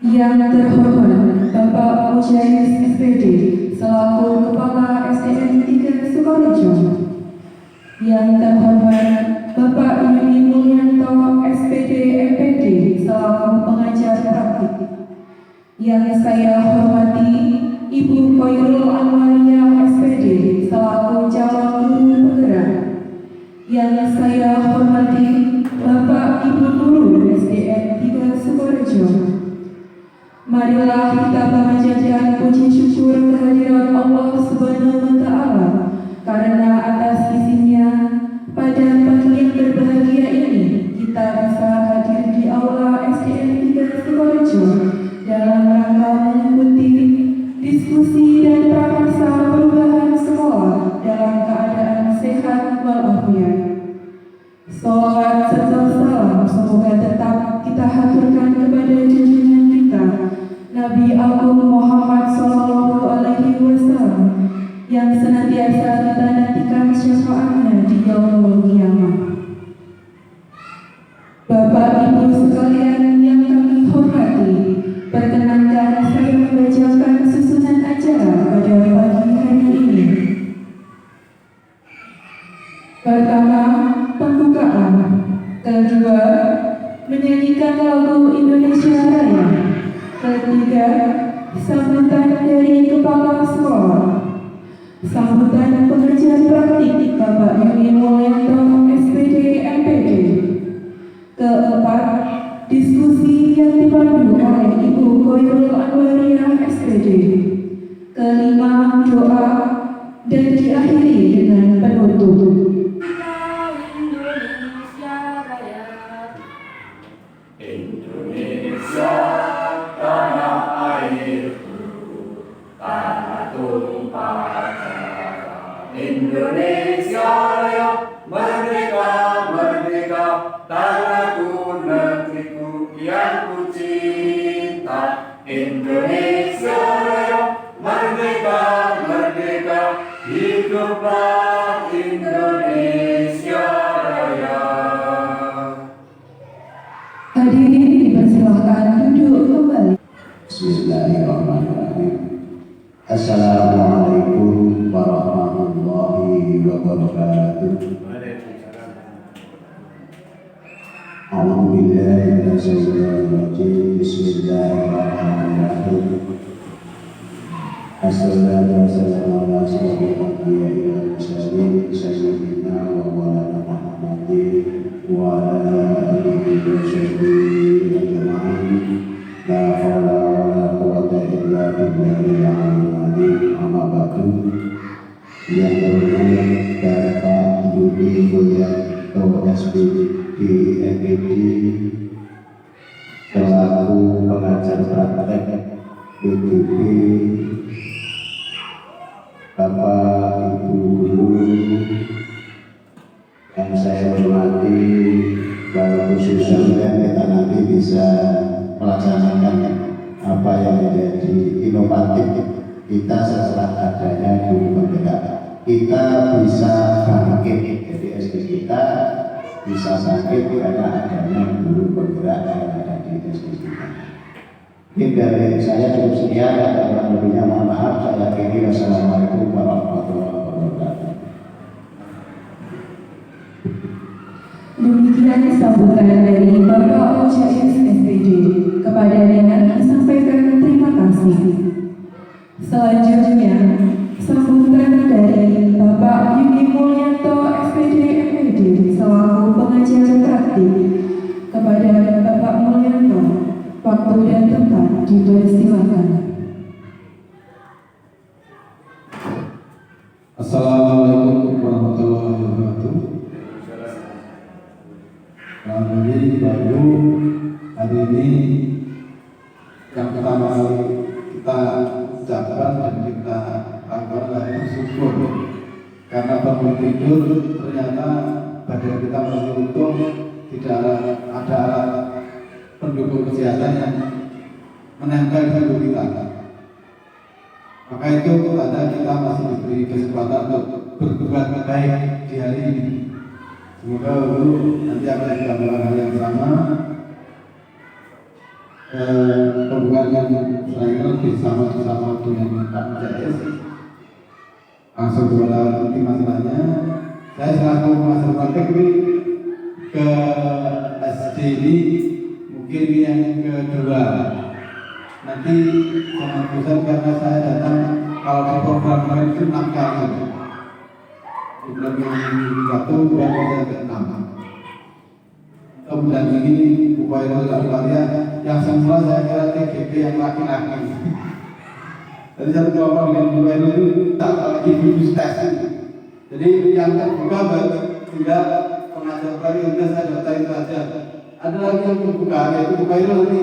Yang terhormat Bapak Mujahid SPD selaku Kepala SDN 3 Sukorejo. Yang terhormat Bapak Yuni Mulyanto SPD MPD selaku pengajar praktik. Yang saya hormati Ibu Khairul Anwaria SPD selaku calon guru penggerak. Yang saya hormati Bapak Ibu Guru SDN 3 Sukorejo. Marilah kita panjatkan puji syukur kehadirat Allah Subhanahu wa Ta'ala, karena atas izinnya pada pagi yang berbahagia ini kita bisa hadir di aula SDN 3 Sukorejo dalam rangka mengikuti diskusi dan prakarsa perubahan sekolah dalam keadaan sehat walafiat. Salawat serta salam semoga tetap kita haturkan kepada junjungan kita Nabi Agung Muhammad Sallallahu Alaihi Wasallam yang senantiasa kita nantikan syafaatnya di yaumul qiyamah. Bapak Ibu sekalian yang kami hormati, perkenankan saya membacakan susunan acara pada pagi hari ini. Pertama, pembukaan. Kedua, menyanyikan lagu Indonesia Raya. Ketiga, sambutan dari Kepala Sekolah. Sambutan pengajar praktik Bapak Yuni Mulyanto SPD MPD. Keempat, diskusi yang dipandu oleh Ibu Khairul Anwaria SPD. Kelima, doa dan diakhiri dengan penutup. Indonesia tanah airku, tanah tumpah darah. Indonesia Raya, merdeka, merdeka, tanahku, negeriku yang ku cinta. Indonesia Raya, merdeka, merdeka, hiduplah Indonesia Raya. Hadirin dipersilakan duduk kembali. Bismillahirrahmanirrahim. Assalamualaikum warahmatullahi wabarakatuh. A'udzubillahi minasyaitonir rajim. Bismillahirrahmanirrahim. Assalatu wassalamu ala asyrofil anbiya'i wal mursalin sayyidina wa maulana Muhammadin wa ala alihi wa sahbihi ajma'in. La haula wa la quwwata illa billahil aliyyil azim. Amma ba'du. Yang terhormat Bapak Yuni Mulyanto SPD MPD selaku pengajar praktek PBB, Bapak Ibu Guru yang saya hormati, khususnya kita nanti bisa melaksanakan apa yang menjadi inovatif kita setelah adanya guru penggerak. Kita bisa bangkit, jadi SD kita bisa bangkit karena adanya guru penggerak yang ada di SD kita. Mungkin dari saya cukup sekian, dan kurang lebihnya mohon maaf. Saya akhiri. Wassalamualaikum warahmatullahi wabarakatuh. Demikian sambutan dari Bapak Mujahid SPD. Kepadanya disampaikan terima kasih. Selanjutnya, sambutan dari Bapak Yuni Mulyanto SPD MPD selaku pengajar praktik. Kepada Bapak Mulyanto, waktu dan tempat dipersilakan. Assalamualaikum warahmatullahi wabarakatuh. Alhamdulillah baru hari ini yang pertama kali kita ucapkan dan kita lakukan adalah bersyukur karena bangun tidur ternyata badan kita masih utuh, tidak ada alat pendukung kesehatan yang menempel di tubuh kita. Maka itu tanda kita masih diberi kesempatan untuk berbuat baik di hari ini. Semoga guru nanti akan melakukan hal yang sama hubungan yang saya lebih sama dengan Pak JS. Langsung jualan inti masalahnya. Saya selaku masyarakat ke SD ini mungkin yang kedua. Nanti sangat besar karena saya datang kalau di program kemarin itu 6 kali. Di bulan yang 1 bulan saya ke-6. Bulan ini upaya Al-Fatihah yang semula saya kira TGP yang laki-laki. Jadi satu kelompok dengan upaya itu tak lagi bibis tes. Jadi yang terbuka baru tidak pengajar tadi sudah saya daftarin saja. Ada lagi yang terbuka yaitu upaya nanti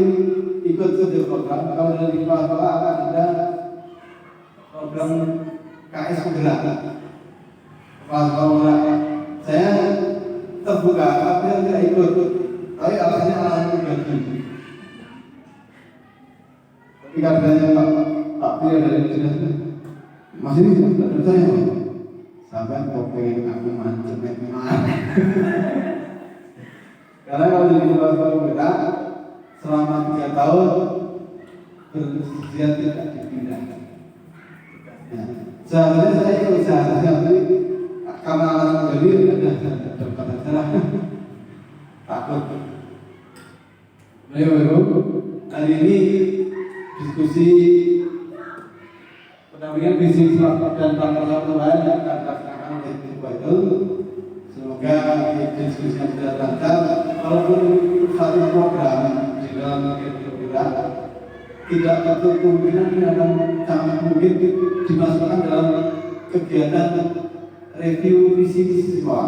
ikut ke program. Kalau dari kepala akan ada program KS Penggerak. Kepala saya terbuka, tapi tidak ikut. Tapi alasannya alasan gaji. Tapi katanya Pak Pia dari Dinas masih tidak percaya. Sampai kau pengen aku macet mana? Karena kalau jadi kepala kita selama 3 tahun bersedia tidak dipindah. Seharusnya saya ikut seharusnya karena alasan gaji ada dapat acara takut. Ayo, hari ini diskusi pendampingan visi dan tantangan lain yang akan dilaksanakan oleh itu. Semoga diskusi yang sudah lancar. Walaupun satu program di dalam kegiatan tidak tertutup kemungkinan akan sangat mungkin dimasukkan dalam kegiatan review visi siswa,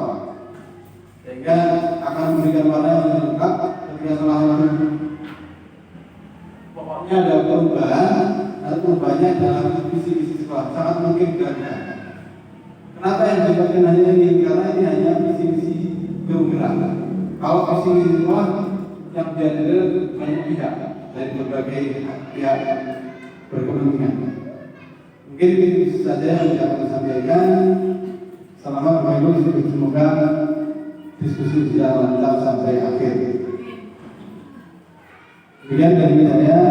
sehingga akan memberikan warna yang lebih lengkap ketika salah satu pokoknya ada perubahannya dalam visi siswa sangat mungkin dilakukan. Kenapa yang dibagikan hanya ini? Karena ini hanya visi gerak. Kalau visi siswa yang dihadir banyak pihak dari berbagai pihak berkepentingan. Mungkin itu saja yang bisa kami sampaikan. Selamat Bapak-Ibu, semoga diskusi bisa lancar sampai akhir. Demikian dari saya,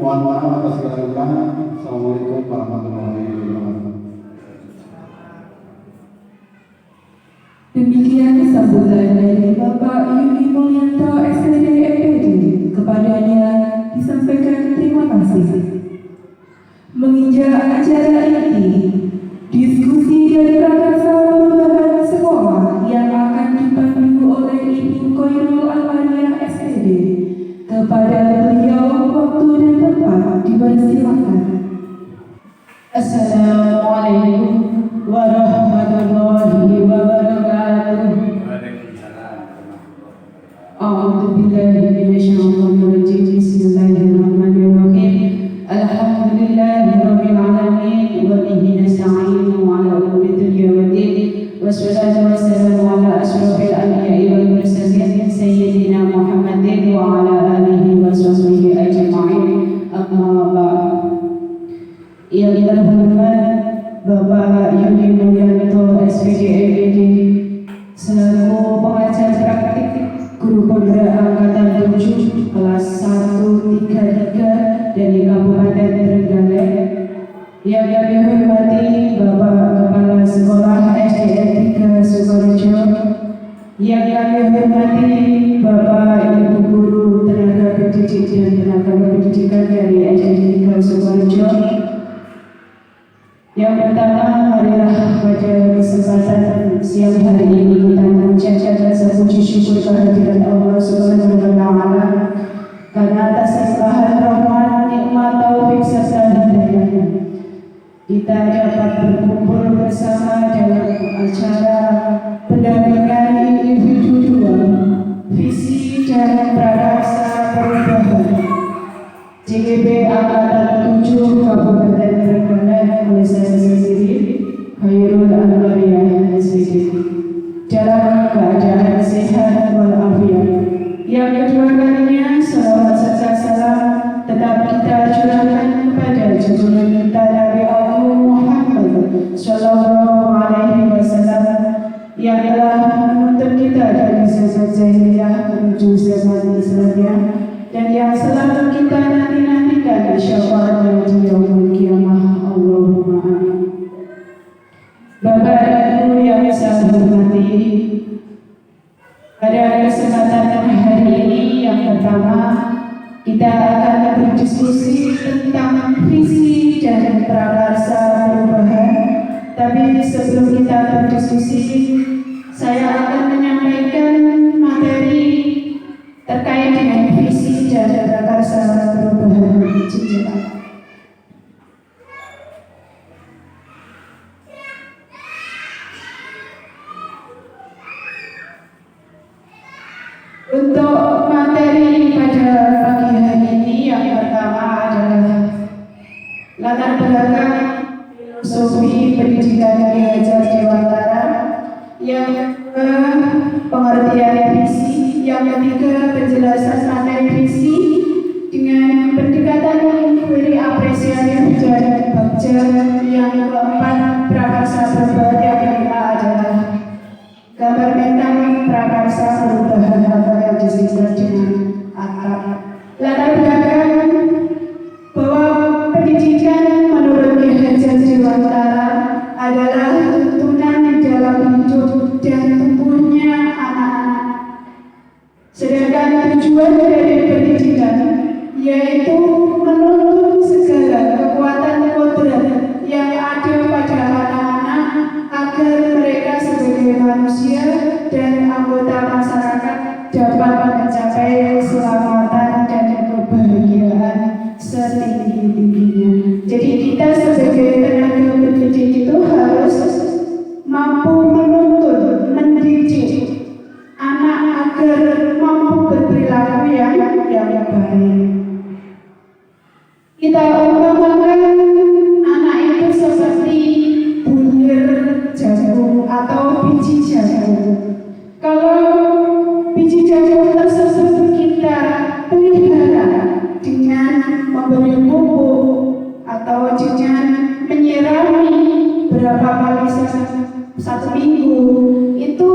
mohon maaf atas segala kekurangan. Assalamualaikum warahmatullahi wabarakatuh. Demikian sambutan dari Bapak Yudi Mulyanto SPD EPD. Kepadanya disampaikan terima kasih. Menginjak acara ini, diskusi dari Prakasa Perubahan Sekolah yang akan dipandu oleh Ibu Koirul Almariyah SPD. Kepada beliau waktu dan tempat dipersilakan. Assalamualaikum warahmatullahi wabarakatuh. A'udzu billahi minasyaitonir rajim. Bismillahirrahmanirrahim. Alhamdulillahirabbil alamin wa bihi nasta'inu 'ala umuri dunya waddin. Wassalatu wassalamu 'ala asyrofil anbiya'i wal mursalin sayyidina Muhammadin wa 'ala alihi wa sahbihi ajma'in. Amma ba'd. Yang terhormat Bapak Yudi Mulyanto SPD EPD selaku pengajar praktik guru penggerak angkatan 7 kelas 133 dari Kabupaten Trenggalek. Yang kami hormati Bapak Kepala Sekolah SDN 3 Sukorejo. Yang kami hormati Bapak Ibu Guru Tenaga Pendidik dan Tenaga Pendidikan dari SDN 3 Sukorejo. Yang pertama, marilah pada kesempatan siang hari ini kita mengucapkan rasa puji syukur kehadirat Allah Subhanahu wa Ta'ala karena atas limpahan rahmat, nikmat, taufik serta hidayahnya kita dapat berkumpul bersama dalam acara pendampingan individual visi dan prakarsa perubahan JGB Angkatan 7 Kabupaten Trenggalek oleh saya sendiri, Khairul Almariyah SPD, dalam keadaan sehat walafiat. Yang kedua kalinya, salawat serta salam tetap kita curahkan kepada junjungan kita Nabi Allah Muhammad Sallallahu Alaihi Wasallam yang telah menuntun kita dari zaman jahiliyah menuju zaman Islamiyah dan yang selalu kita nanti-nantikan syafaatnya di yaumul qiyamah. Allahumma amin. Bapak Ibu yang saya hormati, pada kesempatan hari ini yang pertama kita akan berdiskusi tentang visi dan prakarsa perubahan. Tapi sebelum kita berdiskusi, saya akan menyampaikan materi terkait dengan visi dan prakarsa perubahan Cijepat. Untuk materi pada pagi hari ini yang pertama adalah latar belakang filosofi pendidikan Ki Hajar Dewantara, yang kedua pengertian visi, yang ketiga penjelasan materi visi dengan pendekatan memberi apresiasi dan bagja, yang keempat prakarsa perubahan, yang kelima adalah gambar mental prakarsa perubahan atau yang disebut dengan atap. Latar belakang bahwa pendidikan menurut Ki Hajar Dewantara adalah tuntunan dalam hidup dan tumbuhnya anak-anak. Sedangkan tujuan dari pendidikan yaitu menuntun segala kekuatan kodrat yang ada pada anak-anak agar mereka sebagai manusia dan anggota masyarakat dapat mencapai keselamatan dan kebahagiaan setinggi-tingginya. Jadi kita sebagai tenaga pendidik itu harus mampu menuntun, mendidik anak agar mampu berperilaku yang baik. Kita umpamakan anak itu seperti bulir jagung atau biji jagung. Kalau biji jagung tersebut kita pelihara dengan memberi pupuk atau dengan menyirami berapa kali satu minggu, itu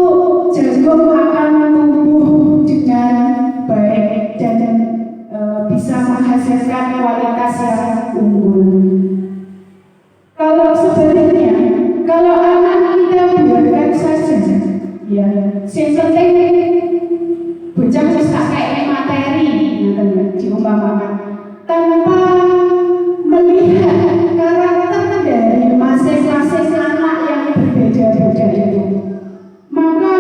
jagung akan tumbuh dengan baik dan bisa menghasilkan kualitas yang unggul. Kalau sebaliknya, kalau anak kita biarkan saja, ya, yang penting bocah wis tak kayak materi, diumpamakan, tanpa melihat karakter dari masing-masing anak yang berbeda-beda itu, maka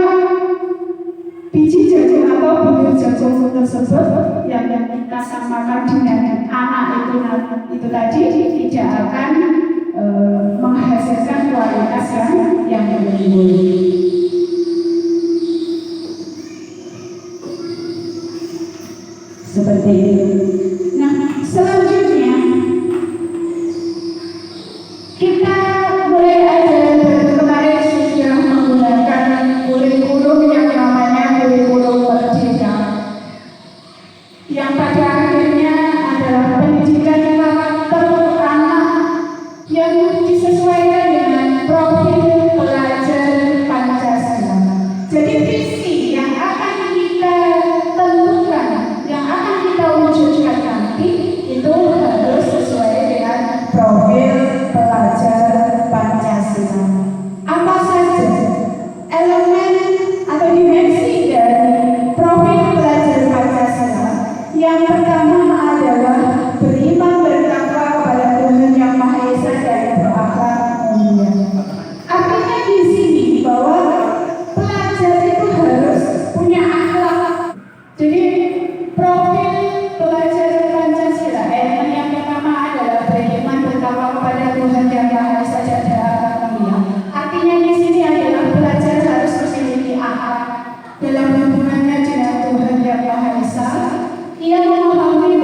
biji jagung atau bulir jagung tersebut yang kita samakan dengan anak itu tadi tidak akan menghasilkan kualitas yang unggul. Seperti itu. Nah, selanjutnya kita mulai aja kemarin sudah menggunakan kurikulum yang namanya kurikulum merdeka, yang pada akhirnya adalah pendidikan karakter anak yang disesuaikan dengan profil pelajar Pancasila. Jadi visi yang akan kita tentukan, yang akan kita wujudkan nanti itu harus sesuai dengan profil pelajar Pancasila. Apa saja elemen atau dimensi dari profil pelajar Pancasila? Yang pertama adalah beriman bertakwa kepada Tuhan Yang Maha Esa dan berakhlak mulia. Artinya di sini bahwa pelajar itu harus punya akhlak. Jadi profil pelajar Pancasila elemen yang pertama adalah beriman bertakwa kepada Tuhan Yang Maha Esa dan berakhlak mulia. Artinya di sini adalah pelajar harus memiliki akhlak dalam hubungannya dengan Tuhan Yang Maha Esa. Ia memahami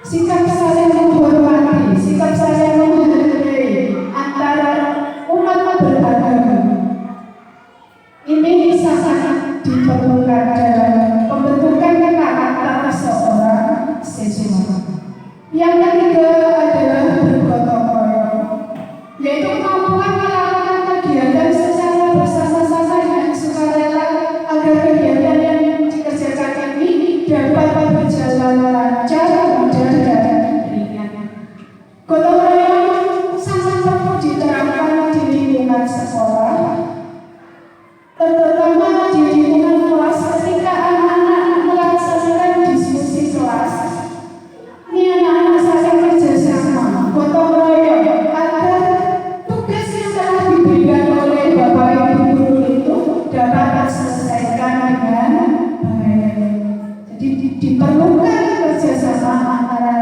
sikap saling menghormati, sikap saling menghargai antara umat beragama. Ini sangat diperlukan dalam pembentukan karakter seorang siswa. Yang ketiga adalah bergotong royong, yaitu kemampuan melakukan kegiatan secara bersama-sama dan sukarela agar kegiatan yang dikerjakan ini dapat berjalan lancar, mudah dan ringan. Gotong royong sangat perlu diterapkan di lingkungan sekolah, terutama di lingkungan kelas ketika anak-anak melaksanakan diskusi kelas. Ini anak-anak saling kerjasama, gotong royong agar tugas yang telah diberikan oleh Bapak Ibu guru itu dapat terselesaikan dengan baik. Jadi diperlukan kerjasama antara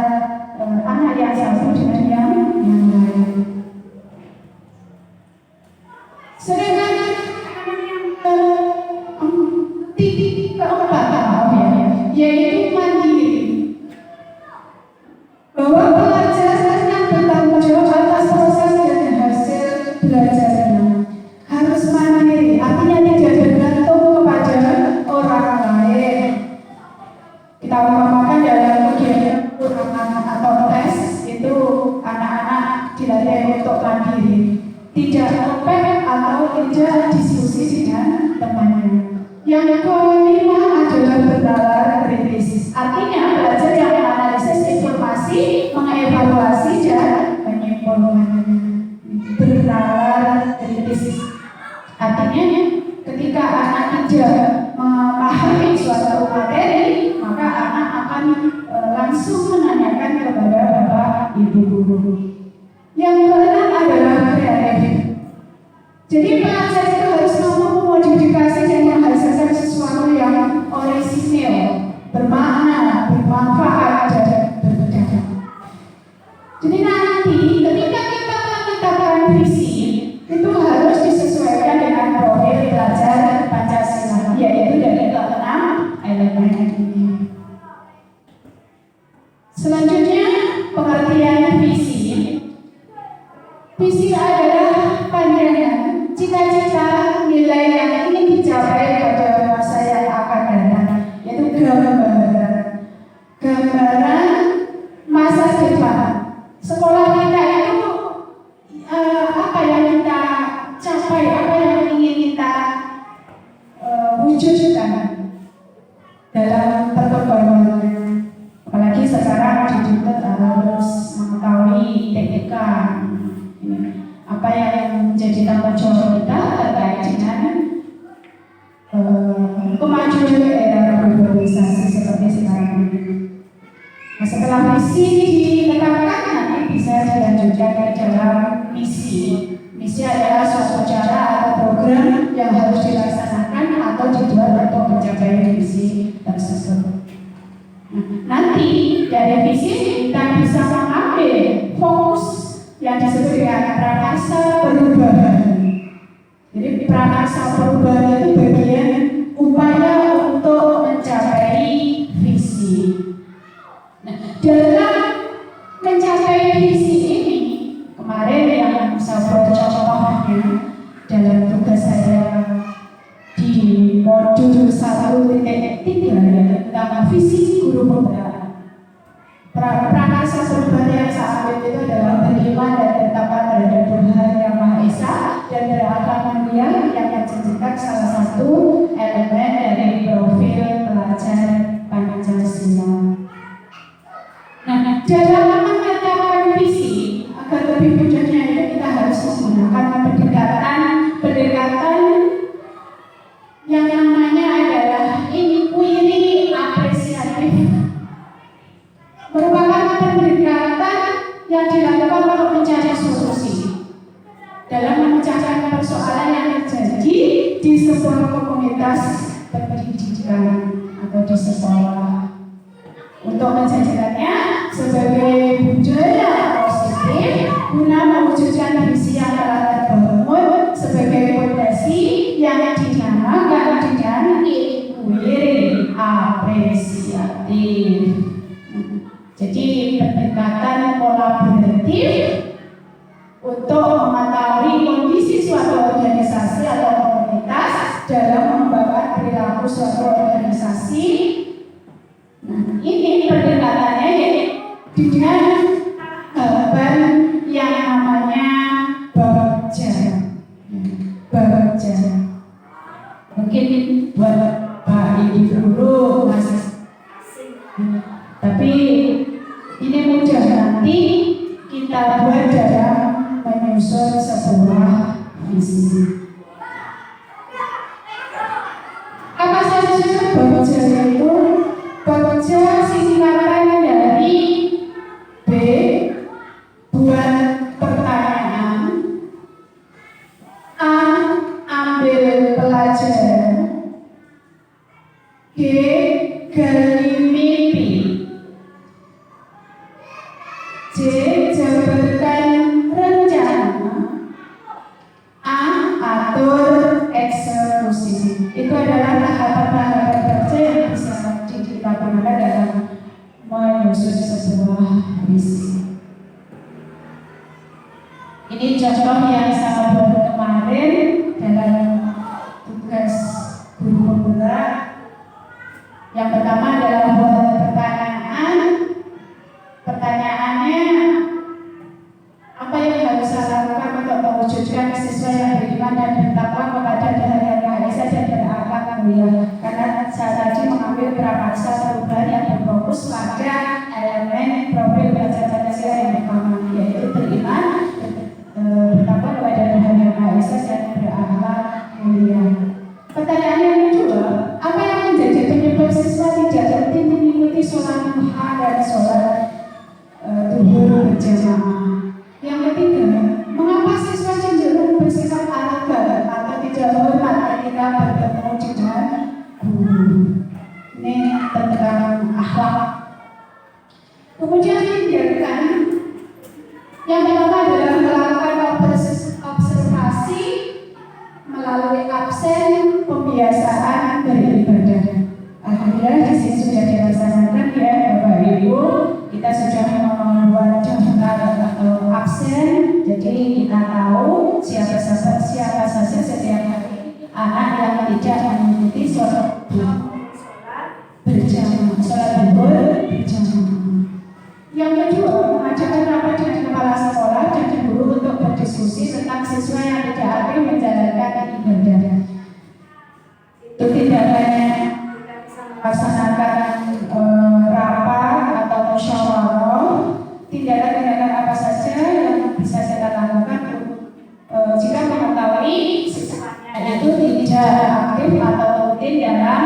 anak yang satu dengan yang lain. Sedangkan titik keempat yaitu mandiri, bahwa pelajar yang bertanggung jawab atas proses dan hasil belajarnya harus mandiri, artinya tidak bergantung kepada orang lain. Kita umpamakan dalam kegiatan ulangan atau tes itu anak-anak dilatih untuk mandiri, tidak ngepek atau tidak diskusi dengan temannya. Yang kelima adalah bernalar kritis, artinya belajar yang menganalisis informasi, mengevaluasi dan menyimpulkan. Bernalar kritis artinya ketika anak tidak memahami suatu materi, maka anak akan langsung menanyakan kepada Bapak Ibu guru. Yang keenam adalah kreatif. Jadi pelajar itu harus mampu memodifikasi dan menghasilkan sesuatu yang orisinil, bermakna, bermanfaat dan berbeda. Jadi nanti ketika kita menetapkan visi itu harus disesuaikan dengan profil pelajar Pancasila, yaitu dari ke-6 elemen ini. Selanjutnya pengertian visi. Visi adalah pandangan, cita-cita, nilai yang ingin dicapai pada masa yang akan datang, yaitu gambaran masa depan. Sekolah kita itu apa yang kita capai, apa yang ingin kita wujudkan dalam perkembangannya. Apalagi sekarang dituntut harus mengetahui TIK. Apa yang menjadi tanggung jawab kita terkait dengan kemajuan era globalisasi seperti sekarang ini. Nah, setelah visi ditetapkan nanti bisa dilanjutkan ke dalam misi. Misi adalah suatu cara atau program yang harus dilaksanakan atau dibuat untuk mencapai visi tersebut. Nanti dari visi kita bisa mengambil fokus yang disebut dengan prakarsa perubahan. Jadi prakarsa perubahan itu bagian upaya untuk mencapai visi. Nah, dalam mencapai visi ini, kemarin yang saya buat contohnya dalam tugas saya di modul 1.3 tentang visi guru pemberdayaan. Prakarsa perubahan yang saya ambil itu adalah beriman dan bertakwa terhadap Tuhan Yang Maha Esa dan berakhlak mulia yang menjadikan salah satu elemen dari profil pelajar Pancasila. Nah, dalam menetapkan visi agar lebih mudahnya itu kita harus menggunakan pendekatan yang namanya adalah inquiry apresiatif. Merupakan pendekatan yang dilakukan untuk mencari solusi dalam memecahkan persoalan yang terjadi di sebuah komunitas pendidikan atau di sekolah, untuk menjadikannya sebagai budaya positif guna mewujudkan visi yang telah terbangun sebagai fondasi yang dinamakan dengan inquiry apresiatif. Jadi pendekatan kolaboratif untuk mengetahui kondisi suatu organisasi atau komunitas dalam mengembangkan perilaku suatu organisasi. Nah, ini pendekatannya ya dengan bahan yang namanya baca. Mungkin buat Pak Ibu Guru masih asing, tapi ini mudah nanti kita buat dalam menyusun sebuah visi. Apa saja baca itu? Baca singkatan dari B, buat pertanyaan, A, ambil pelajaran, G, gali mimpi, C, jabarkan rencana, A, atur eksekusi. Itu adalah tahapan-tahapan baca yang bisa kita gunakan dalam menyusun sebuah visi. Ini contoh yang saya buat kemarin dalam tugas guru penggerak. Yang pertama adalah buat pertanyaan. Pertanyaannya, apa yang harus saya lakukan untuk mewujudkan siswa yang beriman dan bertakwa kepada Tuhan Yang Maha Esa dan berakhlak mulia? Karena saya tadi mengambil prakarsa perubahan yang berfokus pada elemen profil belajar Pancasila yang pertama, yaitu beriman, bertakwa kepada Tuhan Yang Maha Esa dan berakhlak mulia. Pertanyaan yang kedua, apa yang menjadi penyebab siswa tidak rutin mengikuti sholat duha dan sholat duhur berjamaah? Yang ketiga, mengapa siswa cenderung bersikap arogan atau tidak hormat ketika bertemu dengan guru? Ini tentang akhlak. Kemudian dibiarkan yang pertama adalah melakukan observasi melalui absen pembiasaan beribadah. Alhamdulillah di sini sudah dilaksanakan ya Bapak Ibu. Kita sudah membuat daftar absen, jadi kita tahu siapa saja setiap hari anak yang tidak mengikuti sholat berjamaah, sholat duhur berjamaah. Yang kedua, mengadakan rapat dengan kepala sekolah dan guru untuk berdiskusi tentang siswa yang tidak aktif menjalankan ibadah. Itu tidak hanya melaksanakan rapat atau musyawarah, tindakan-tindakan apa saja yang bisa kita lakukan jika mengetahui siswanya itu tidak aktif atau rutin dalam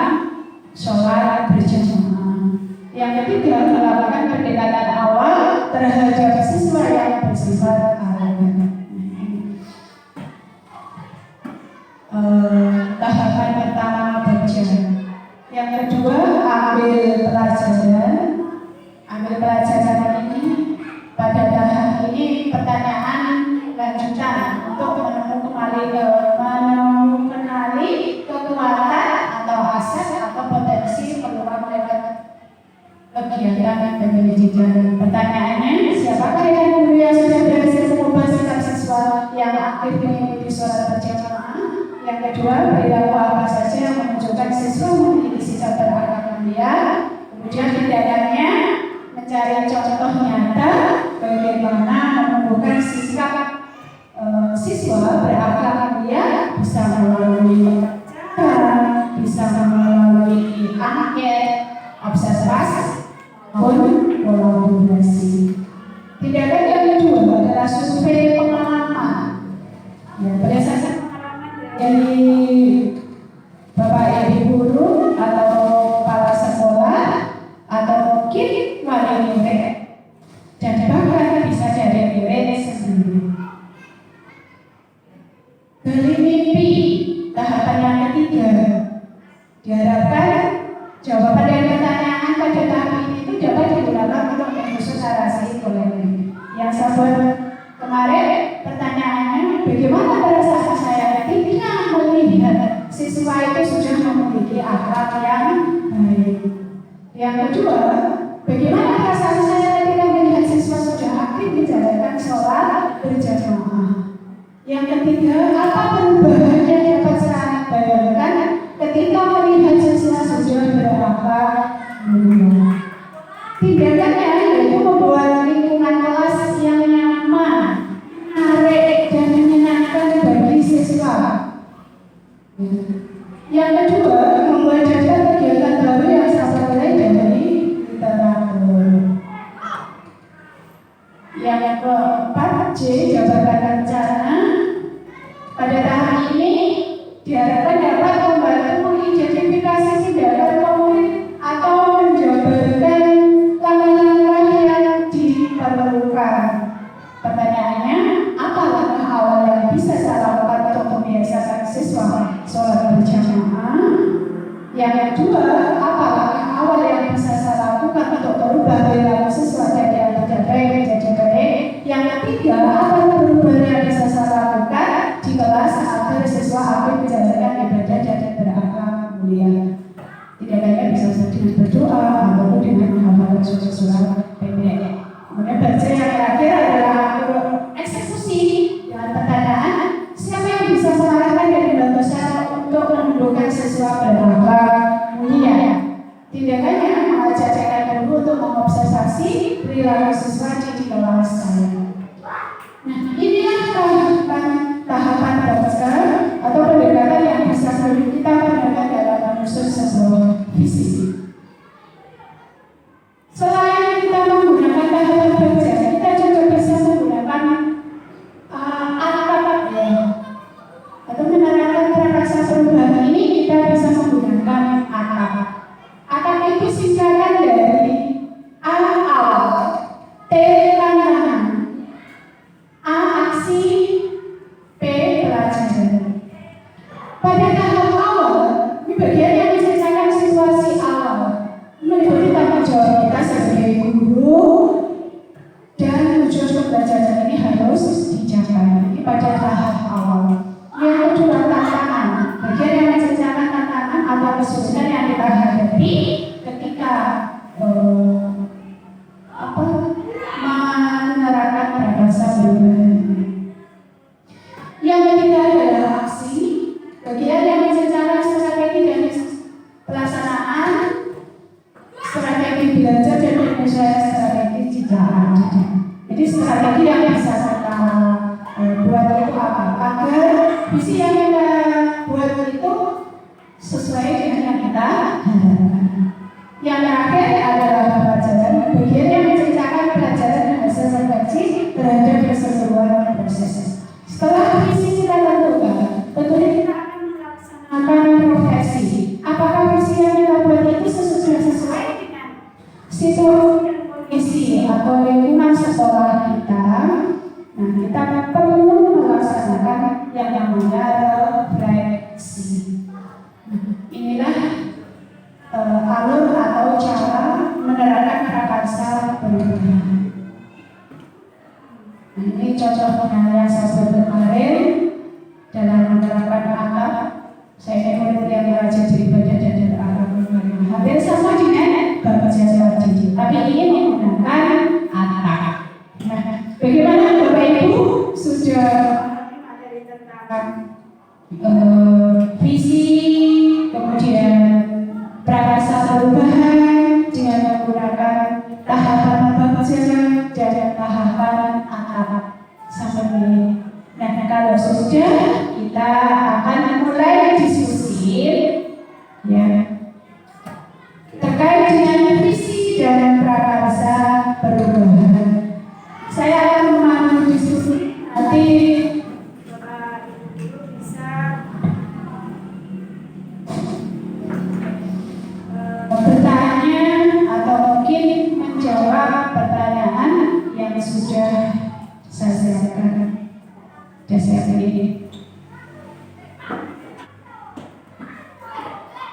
sholat berjamaah. Yang ketiga, melakukan pendekatan awal terhadap siswa yang bersifat arogan. Tahapan pertama baca. Yang kedua, ambil pelajaran. Ambil pelajaran ini pada tahap ini pertanyaan lanjutan untuk mengenali kekuatan atau aset atau potensi peluang lewat kegiatan pendidikan. Pertanyaannya, siapakah yang guru yang sudah berhasil mengubah sikap siswa yang aktif mengikuti sholat berjamaah? Yang kedua, perilaku apa saja yang menunjukkan siswa memiliki sikap berakhlak mulia? Kemudian tindakannya, mencari contoh nyata bagaimana menumbuhkan sikap siswa berakhlak mulia, bisa melalui pelajaran, bisa melalui angket, observasi, maupun kolaborasi. Tindakan yang kedua adalah survei pengalaman. Ya, berdasarkan dari Bapak Ibu Guru atau kepala sekolah atau mungkin wali murid dan bahkan bisa dari murid sendiri. Gali mimpi, tahapan yang ketiga. Diharapkan jawaban dari pertanyaan pada tahap ini itu dapat digunakan untuk menyusun narasi kolektif. Yang saya buat kemarin pertanyaannya, bagaimana perasaan saya ketika melihat siswa itu sudah memiliki akhlak yang baik. Yang kedua, bagaimana perasaan saya ketika Yang keempat, J. Jabatan rencana. Pada tahap ini diharapkan dapat membantu mengidentifikasi tindakan konkret atau menjabarkan langkah-langkah yang diperlukan. Pertanyaannya, apa langkah awal yang bisa saya lakukan untuk membiasakan siswa sholat berjamaah? Yang kedua, apa langkah awal yang bisa saya lakukan untuk merubah perilaku siswa dari yang tidak baik menjadi baik? Yang ketiga, apa perubahan yang bisa saya lakukan di kelas agar siswa aktif menjalankan ibadah dan berakhlak mulia? Tidak hanya bisa dengan berdoa ataupun dengan menghafal surat-surat pendek. Kemudian baca yang terakhir adalah eksekusi dengan pertanyaan, siapa yang bisa mengarahkan dan membantu saya untuk menumbuhkan siswa berakhlak mulia? Tindakannya mengajarkan guru untuk mengobservasi perilaku siswa di kelas saya. Nah, inilah tahapan belajar atau pendekatan yang bisa kita gunakan dalam menyusun sebuah visi. Selain kita menggunakan tahapan belajar, kita juga bisa menggunakan alat atau menerapkan prakarsa perubahan ini. Kita bisa menggunakan atap. Atap itu singkatan dari A awal, T tantangan, A aksi, P pelajaran. Pada tahap awal, ini bagian yang menceritakan situasi awal, meliputi tanggung jawab kita sebagai guru dan tujuan pembelajaran ini harus dicapai. Ini pada tahap awal. Yang kedua, tantangan. Bagian yang menceritakan tantangan atau kesulitan yang kita hadapi ketika menerapkan prakarsa perubahan. Yang ketiga adalah aksi. Bagian yang menceritakan strategi dan pelaksanaan strategi belajar dan penyesuaian strategi jika ada. Jadi strategi yang bisa kita buat itu apa? Agar visi yang kita buat itu sesuai dengan yang kita harapkan. Yang terakhir adalah pelajaran. Bagian yang menceritakan pelajaran dan hasil refleksi terhadap keseluruhan proses. Setelah visi kita tentukan, tentunya kita akan melaksanakan profesi. Apakah visi yang kita buat itu sesuai dengan situasi dan kondisi atau lingkungan sekolah kita? Nah, kita perlu melaksanakan yang namanya refleksi. Inilah alur atau cara menerapkan prakarsa perubahan. Nah, ini contoh yang saya buat kemarin dalam menerapkan atap. Saya murid yang rajin beribadah dan berakhlak mulia. Hampir sama dengan Bapak Jasa Wajib, tapi ini menggunakan atap. Nah, bagaimana Bapak Ibu sudah materi tentang visi, kemudian prakarsa perubahan dengan menggunakan tahapan baca dan tahapan atap sampai ini. Nah, kalau sudah, kita akan mulai diskusi ya terkait dengan visi dan prakarsa perubahan. Saya akan memandu diskusi nanti. Bapak Ibu bisa bertanya atau mungkin menjawab pertanyaan yang sudah saya siapkan. ini.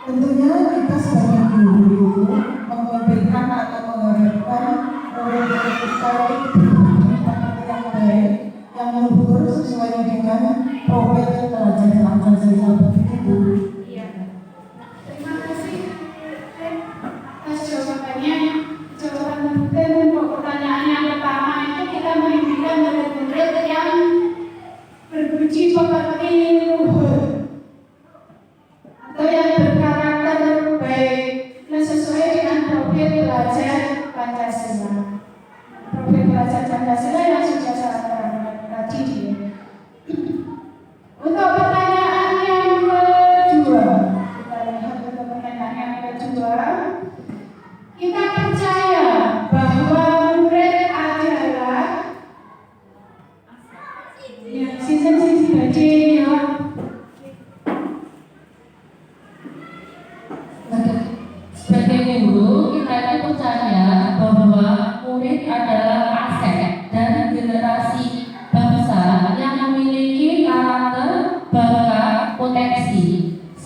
Tentunya kita sebagai guru memberikan atau mengharapkan murid-murid kita yang baik, yang luhur sesuai dengan profil pelajaran Pancasila begitu. Iya. Terima kasih atas jawabannya. Jawaban mungkin untuk pertanyaan yang pertama itu kita menunjukkan murid-murid yang berbudi pekerti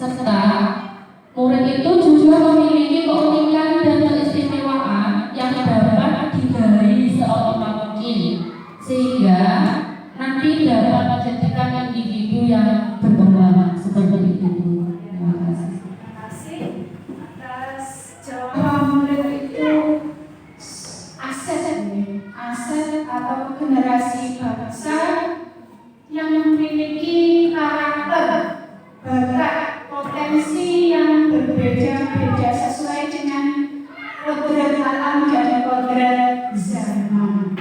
serta murid itu juga memiliki keunikan dan keistimewaan yang dapat digali seoptimal mungkin, sehingga nanti dapat menjadikan individu yang berkembang seperti itu. Terima kasih. Terima kasih atas jawaban. Murid itu aset atau generasi bangsa yang memiliki karakter, bakat, potensi yang berbeda-beda sesuai dengan kodrat alam dan kodrat zaman.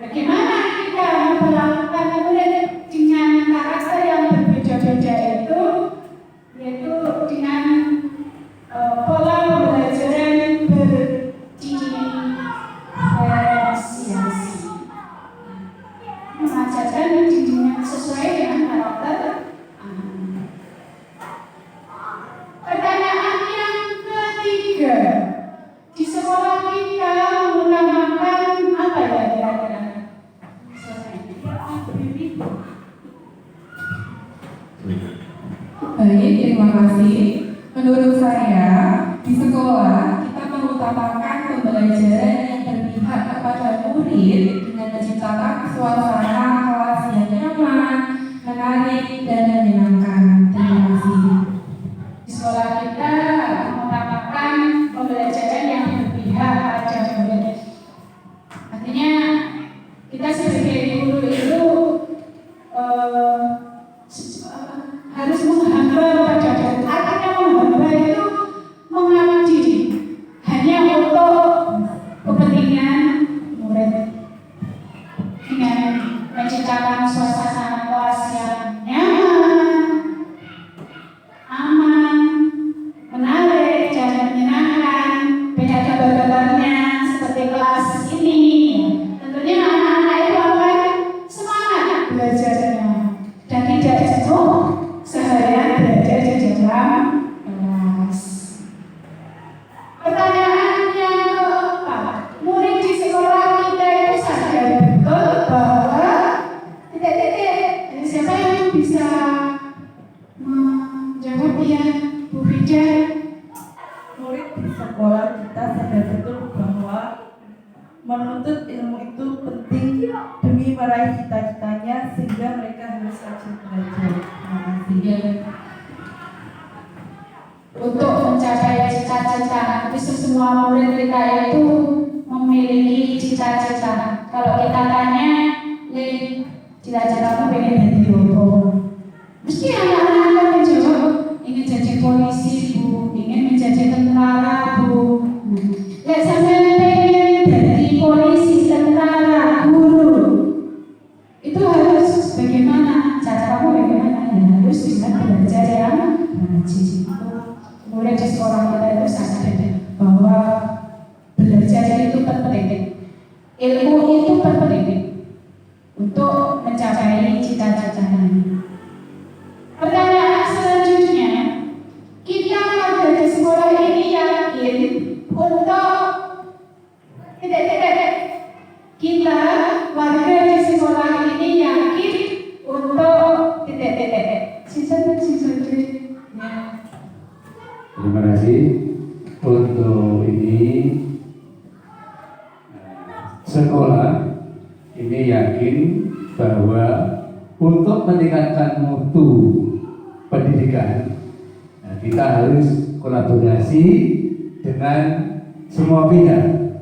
Bagaimana kita memperlakukan murid dengan karakter yang berbeda-beda itu, yaitu dengan pola pembelajaran berdiferensiasi, mengajarkan dengan sesuai dengan karakter. Pertanyaan yang ketiga, di sekolah kita mengutamakan apa ya kira-kira? Baik, terima kasih. Menurut saya, di sekolah kita mengutamakan pembelajaran yang berpihak kepada murid dengan menciptakan suasana kelas yang nyaman, menarik, dan menyenangkan. Terima kasih. Di sekolah kita mengutamakan pembelajaran yang berpihak pada murid. Artinya kita sebagai guru itu harus menghamba pada murid. Artinya menghamba itu mengabdi hanya untuk kepentingan murid dengan menciptakan suasana kelas yang nyaman, aman, menarik, dan menyenangkan. Beda gambar-gambarnya seperti kelas ini, tentunya anak-anak itu akan semangat belajarnya dan tidak jenuh seharian berada di dalam kelas. Pertanyaan yang keempat, murid di sekolah kita itu sadar betul bahwa siapa yang bisa menjawab ya, Bu Fida? Murid di sekolah kita sadar betul bahwa menuntut ilmu itu penting demi meraih cita-citanya, sehingga mereka harus rajin belajar. Terima kasih. Untuk mencapai cita-cita, itu semua murid kita itu memiliki cita-cita. Kalau kita tanya, cita-citamu pengen jadi apa? Mesti anak-anak akan menjawab, ingin jadi polisi, Bu, ingin menjadi tentara, Bu. Lihat sampai pengen jadi polisi, tentara, guru, itu harus bagaimana? Cara kamu bagaimana? Ya harus bisa belajar yang rajin. Murid di sekolah kita itu sadar bahwa belajar itu penting, ilmu itu penting untuk mencapai cita-citanya. Pertanyaan selanjutnya, kita warga di sekolah ini yakin untuk kita warga di sekolah ini yakin untuk sisa. Terima kasih untuk ini. Sekolah ini yakin bahwa untuk meningkatkan mutu pendidikan, kita harus kolaborasi dengan semua pihak.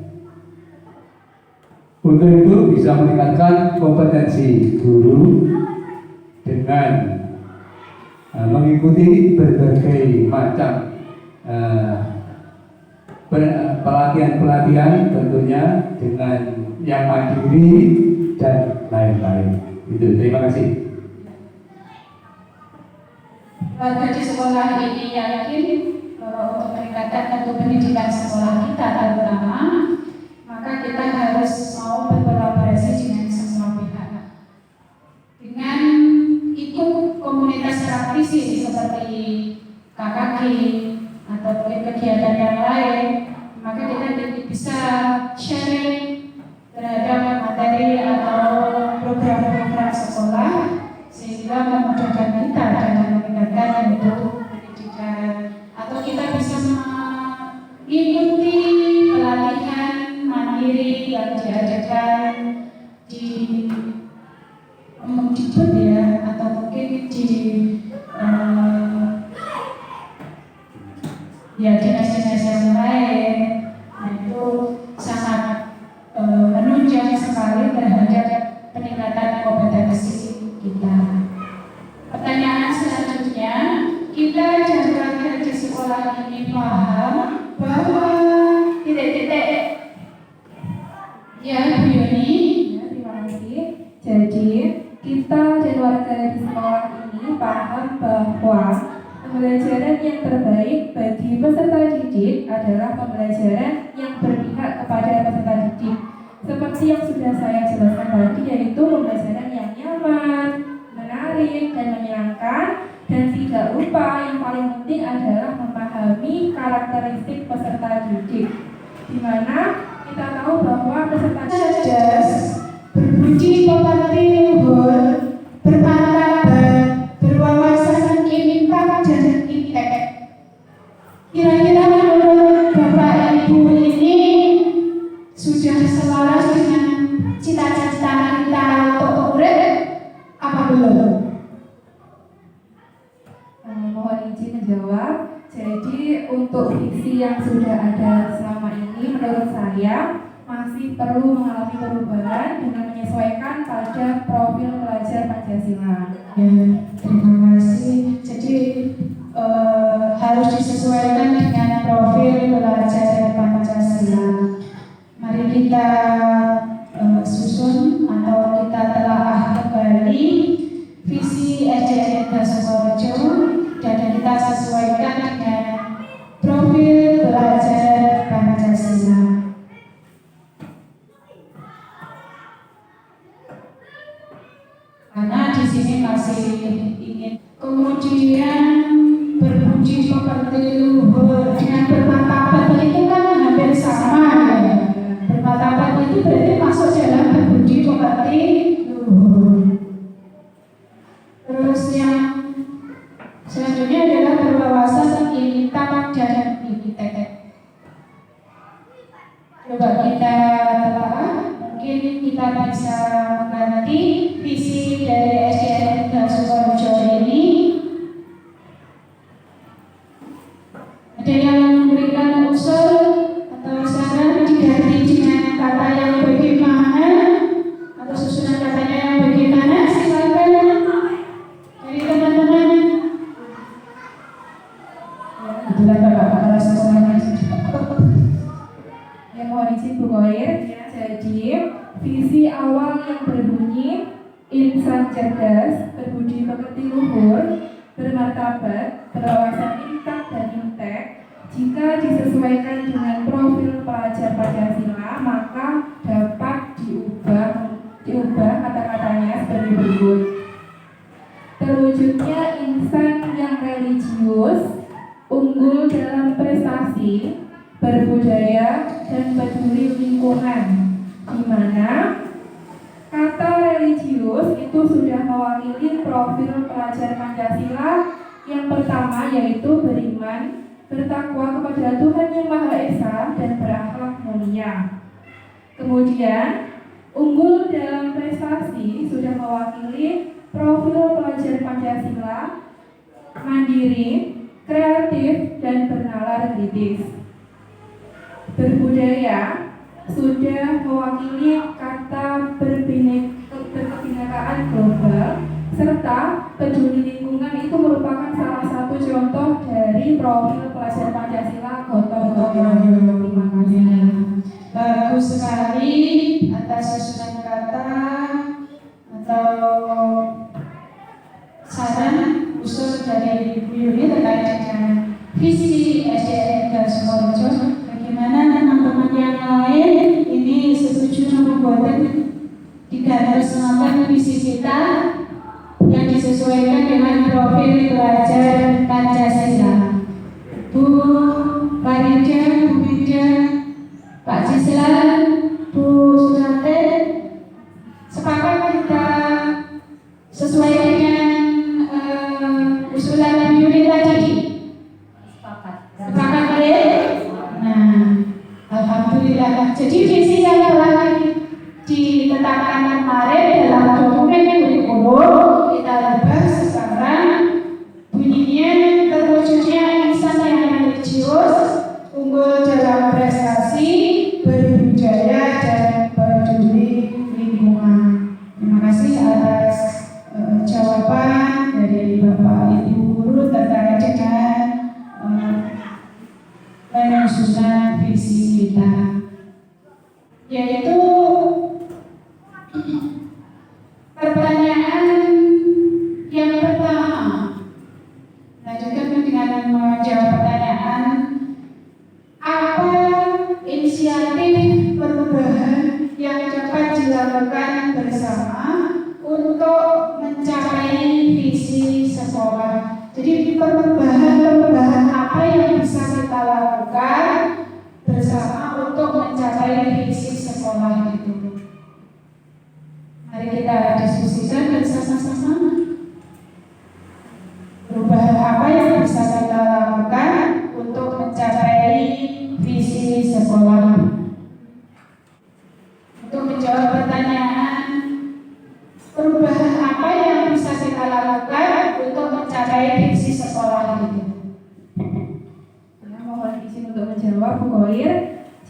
Untuk itu bisa meningkatkan kompetensi guru dengan mengikuti berbagai macam pelatihan tentunya dengan yang mandiri dan lain-lain. Itu, terima kasih. Warga di sekolah ini yakin bahwa untuk meningkatkan mutu pendidikan sekolah kita terutama, maka kita harus mau berkolaborasi dengan semua pihak, dengan ikut komunitas praktisi seperti KKG atau kegiatan yang lain, maka kita bisa sharing terhadap materi atau program-program sekolah sehingga memudahkan kita dalam meningkatkan mandiri yang diadakan di Kemdikbud ya, atau mungkin di dinas-dinas yang lain. Nah, itu sangat menunjang sekali terhadap peningkatan kompetensi kita. Pertanyaan selanjutnya, kita jadwal kerja sekolah ini paham bahwa titik-titik. Ya, Bu Yoni. Ya, terima kasih. Jadi, kita jadwal kerja di sekolah ini paham bahwa pembelajaran yang terbaik bagi peserta didik adalah pembelajaran yang berpihak kepada peserta didik. Seperti yang sudah saya jelaskan tadi, yaitu pembelajaran yang nyaman, menarik, dan menyenangkan. Dan tidak lupa yang paling penting adalah memahami karakteristik peserta didik, di mana kita tahu bahwa peserta Cerdas, berbudi pekerti luhur, bermartabat, berwawasan impact dan impact. Kira-kira menurut Bapak Ibu ini sudah selaras dengan cita-cita kita untuk urip apa belum? Mohon izin menjawab. Jadi untuk visi yang sudah ada selama ini menurut saya masih perlu mengalami perubahan dengan menyesuaikan pada profil pelajar Pancasila. Ya, terima kasih. Jadi harus disesuaikan dengan profil pelajar Pancasila. Mari kita susun atau kita telaah kembali visi SDN Dasawarjo dan kita sesuaikan dengan profil pelajar Pancasila. Karena di sini masih ingin kemudian berbudi pekerti luhur dengan bermartabat itu kan hampir sama ya. Bermartabat itu berarti masuk dalam berbudi pekerti luhur. Terus yang selanjutnya adalah berwawasan impact dan impact. Coba kita telah mungkin kita bisa mengganti visi dari SDN Dasawarjo ini. Ada yang memberikan usul atau saran diganti dengan kata yang bagaimana atau susunan katanya yang bagaimana? Silakan dari teman-teman. Kebetulan Bapak kepala sekolahnya Ya, mohon izin Bu Koir. Jadi visi awal yang berbunyi insan cerdas, berbudi pekerti luhur, bermartabat, berwawasan impact dan impact. Jika disesuaikan dengan profil pelajar Pancasila, maka dapat diubah kata-katanya sebagai berikut. Terwujudnya insan yang religius, unggul dalam prestasi, berbudaya, dan peduli lingkungan, di mana kata religius itu sudah mewakili profil pelajar Pancasila yang pertama, yaitu beriman, bertakwa kepada Tuhan Yang Maha Esa, dan berakhlak mulia. Kemudian unggul dalam prestasi sudah mewakili profil pelajar Pancasila, mandiri, kreatif, dan bernalar kritis. Berbudaya sudah mewakili kata berkebinekaan global, serta peduli lingkungan itu merupakan salah satu contoh dari profil pelajar Pancasila gotong royong. Terima kasih. bagus sekali atas susunan kata atau saran usul dari Bu Yuni terkait dengan visi SDN Dasawarjo. Bagaimana teman-teman yang lain ini setuju membuat digarisbawahi visi kita yang disesuaikan dengan profil pelajar Pancasila? Bu Farida, Bu Wida, Pak Cislan, Bu Surate, sepakat kita sesuai dengan usulan Bu Yuni tadi? Sepakat ya? Nah, alhamdulillah. Jadi visi yang Jadi perubahan apa yang bisa kita lakukan bersama untuk mencapai visi sekolah itu. Mari kita diskusikan bersama-sama. Perubahan apa yang bisa kita lakukan untuk mencapai visi sekolah. Untuk menjawab pertanyaan, perubahan apa yang bisa kita lakukan untuk mencapai visi sekolah itu? Saya mohon izin untuk menjawab, Bu Koir.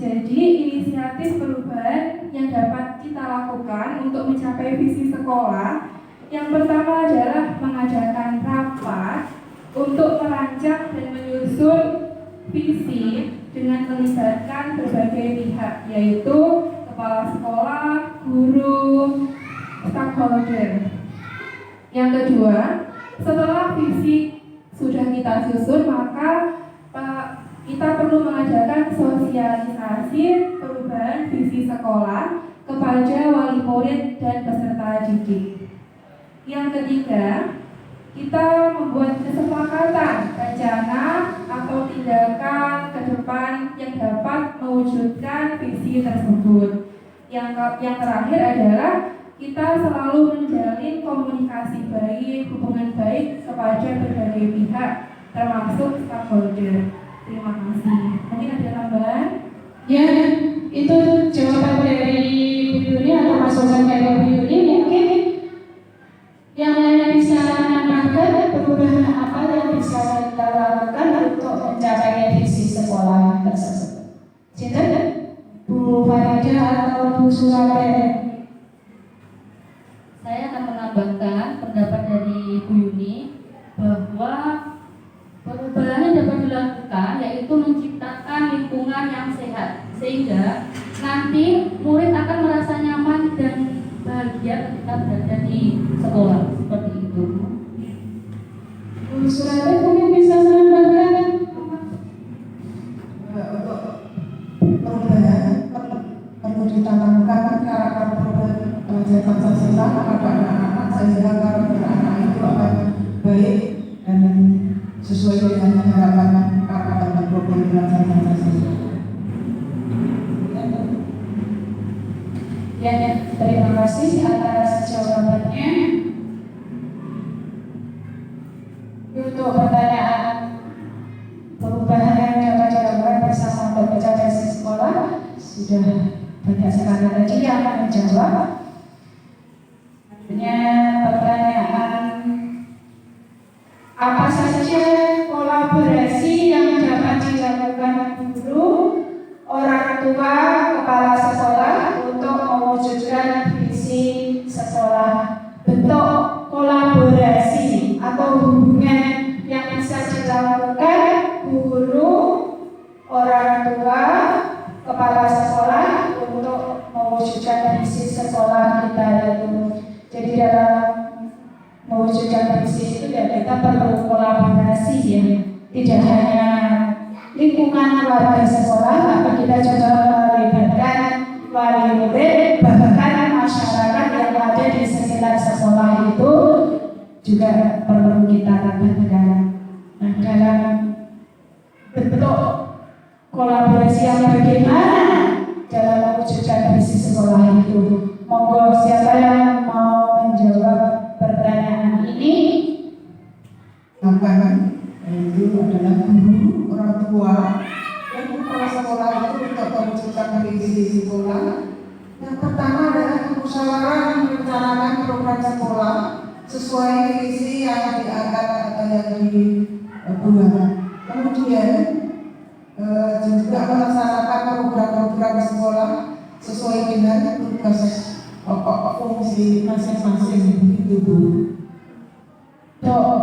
Jadi inisiatif perubahan yang dapat kita lakukan untuk mencapai visi sekolah, yang pertama adalah mengadakan rapat untuk merancang dan menyusun visi dengan melibatkan berbagai pihak, yaitu kepala sekolah, guru, stakeholder. Yang kedua, setelah visi sudah kita susun, maka kita perlu mengadakan sosialisasi perubahan visi sekolah kepada wali murid dan peserta didik. Yang ketiga, kita membuat kesepakatan rencana atau tindakan ke depan yang dapat mewujudkan visi tersebut. Yang terakhir adalah kita selalu menjalin komunikasi baik, hubungan baik kepada berbagai pihak, termasuk stakeholder. Terima kasih. Mungkin ada tambahan? Ya, itu jawaban dari Bu Yuni atau masukan dari Bu Yuni. Mungkin yang lain bisa menambahkan perubahan apa yang bisa kita lakukan untuk mencapai visi sekolah tersebut. Cinta, Bu Farida atau Bu Surabaya? Saya akan menambahkan pendapat dari Bu Yuni bahwa perubahan yang dapat dilakukan yaitu menciptakan lingkungan yang sehat, sehingga nanti murid akan merasa nyaman dan bahagia ketika berada di sekolah, seperti itu. Bu Surabaya mungkin bisa menambahkan Untuk perubahan perlu ditanamkan karakter pelajar Pancasila kepada anak-anak, sehingga karakter anak itu akan baik dan sesuai dengan harapan karakter dan profil pelajar Pancasila. ya, terima kasih atas jawabannya. Untuk pertanyaan perubahan yang dapat dilakukan bersama untuk mencapai sekolah, sudah banyak sekali tadi yang menjawab. Hanya pertanyaan, apa saja kolaborasi yang dapat dilakukan guru, orang tua, kepala sekolah untuk mewujudkan visi sekolah? Bentuk kolaborasi atau hubungan yang bisa dilakukan guru, orang tua, kepala sekolah untuk mewujudkan visi sekolah kita itu. Jadi dalam mewujudkan visi itu ya kita perlu kolaborasi ya. Tidak hanya lingkungan keluarga sekolah, tapi kita juga melibatkan wali murid, bahkan masyarakat yang ada di sekitar sekolah itu juga perlu kita tambahkan. Nah, dalam bentuk kolaborasi yang bagaimana dalam mewujudkan visi sekolah itu, monggo siapa yang mau menjawab pertanyaan ini? Tantangan itu adalah guru, orang tua, dan kepala sekolah itu untuk mewujudkan visi sekolah. Yang pertama adalah kemusyawaratan merencanakan program sekolah sesuai visi yang diangkat atau yang dibuat. Kemudian juga melaksanakan program-program sekolah sesuai dengan tugas pokok fungsi masing-masing itu, Bu. Untuk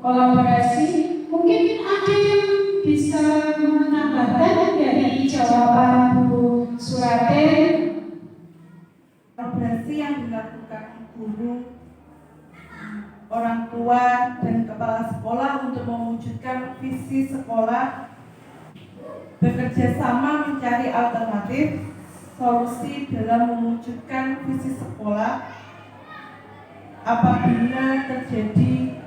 kolaborasi, mungkin ada yang bisa menambahkan dari jawaban Bu Surate. Kolaborasi yang dilakukan guru, orang tua, dan kepala sekolah untuk mewujudkan visi sekolah, bekerja sama mencari alternatif solusi dalam mewujudkan visi sekolah apabila terjadi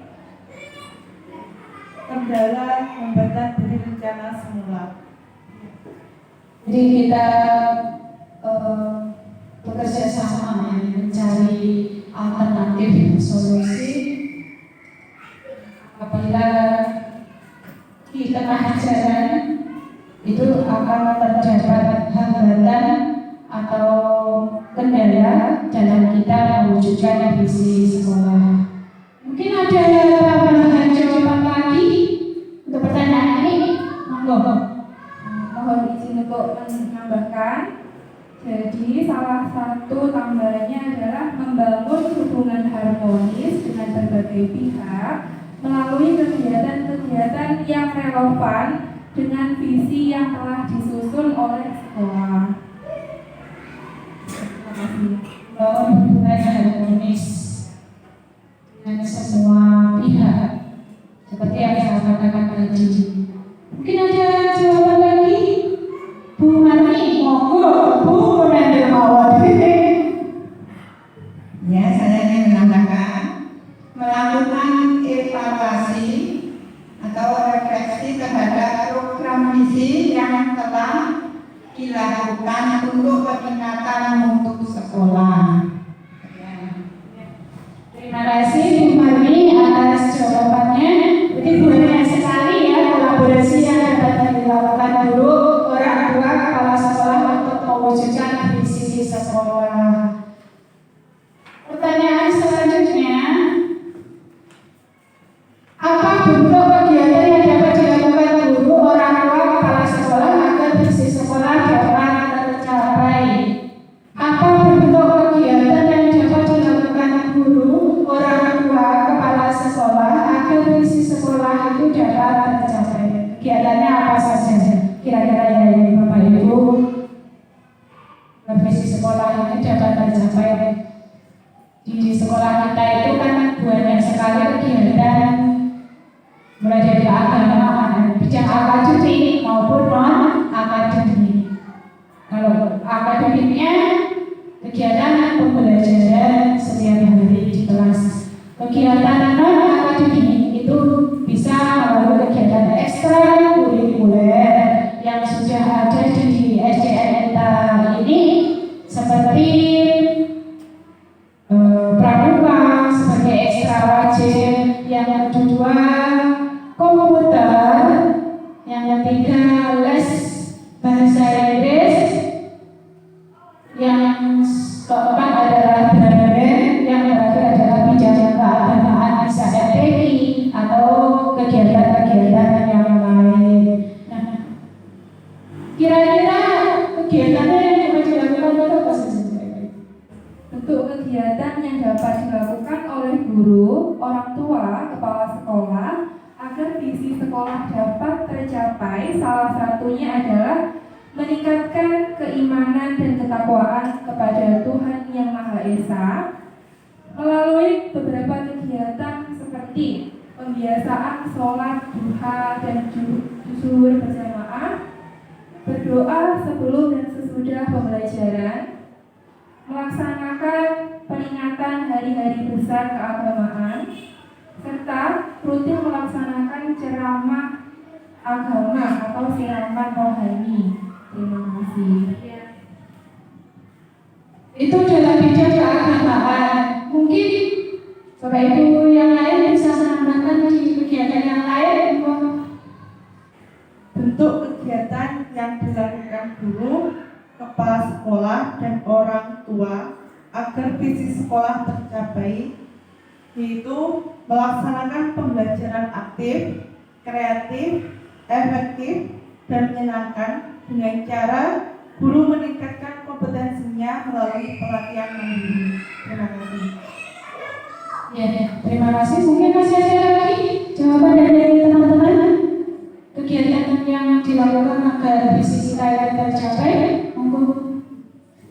kendala hambatan dari rencana semula. Jadi kita bekerja sama ya, mencari alternatif solusi apabila di tengah jalan itu akan terdapat hambatan atau kendala dalam kita mewujudkan visi sekolah. Mungkin ada tambahan jawaban lagi untuk pertanyaan ini? Monggo. Mohon izin untuk menambahkan. Jadi salah satu tambahannya adalah membangun hubungan harmonis dengan berbagai pihak melalui kegiatan-kegiatan yang relevan dengan visi yang telah disusun oleh sekolah. Terima kasih. Membangun hubungan harmonis dengan semua pihak seperti yang saya katakan tadi. Mungkin ada jawaban lagi? Bu Marni, monggo, Bu mengambil mawar. Ya, saya ingin menambahkan melakukan evaluasi atau refleksi terhadap program visi yang telah dilakukan untuk peningkatan mutu sekolah. Terima kasih Bu Marni atas jawabannya. Jadi banyak sekali ya kolaborasi yang dapat dilakukan guru, orang tua, kepala sekolah untuk mewujudkan visi sekolah. Pertanyaan selanjutnya, apa bentuk kegiatan yang dapat dilakukan guru, orang tua, kepala sekolah agar visi sekolah dapat tercapai? Apa bentuk kegiatan yang dapat dilakukan guru, orang tua, kepala sekolah agar visi sekolah itu dapat tercapai? Kegiatannya apa saja? Kira-kira ya Bapak Ibu, visi sekolah ini dapat tercapai. Di sekolah kita itu kan banyak sekali kegiatan, mulai dari agama, bidang akademik maupun non akademik. Kalau akademiknya kegiatan pembelajaran setiap hari di kelas. Kegiatan non akademik itu bisa melalui kegiatan ekstra kurikuler yang sudah ada di SDN kita ini, seperti pramuka sebagai ekstra wajib, yang kedua komputer, yang ketiga les bahasa Inggris, yang keempat adalah Braille, yang terakhir adalah bidang keagamaan, bisa FPI atau kegiatan-kegiatan yang lain. Nah, kira-kira kegiatannya yang dapat dilakukan itu apa saja? Bentuk kegiatan yang dapat dilakukan oleh guru, orang tua, kepala sekolah agar visi sekolah dapat tercapai, salah satunya adalah meningkatkan keimanan dan ketakwaan kepada Tuhan Yang Maha Esa melalui beberapa kegiatan seperti pembiasaan sholat duha dan zuhur berjamaah, berdoa sebelum dan sesudah pembelajaran, melaksanakan peringatan hari-hari besar keagamaan, serta rutin melaksanakan ceramah agama atau siraman rohani. Terima kasih. Itu dalam bidang keagamaan. Mungkin Bapak Ibu yang lain bisa menambahkan di kegiatan yang lain. Bentuk kegiatan yang dilakukan guru, kepala sekolah, dan orang tua agar visi sekolah tercapai, yaitu melaksanakan pembelajaran aktif, kreatif, efektif, dan menyenangkan dengan cara guru meningkatkan kompetensinya melalui pelatihan mandiri. Terima kasih. Ya, terima kasih. Mungkin masih ada lagi jawaban dari teman-teman. Kegiatan yang dilakukan agar visi kita yang tercapai. Monggo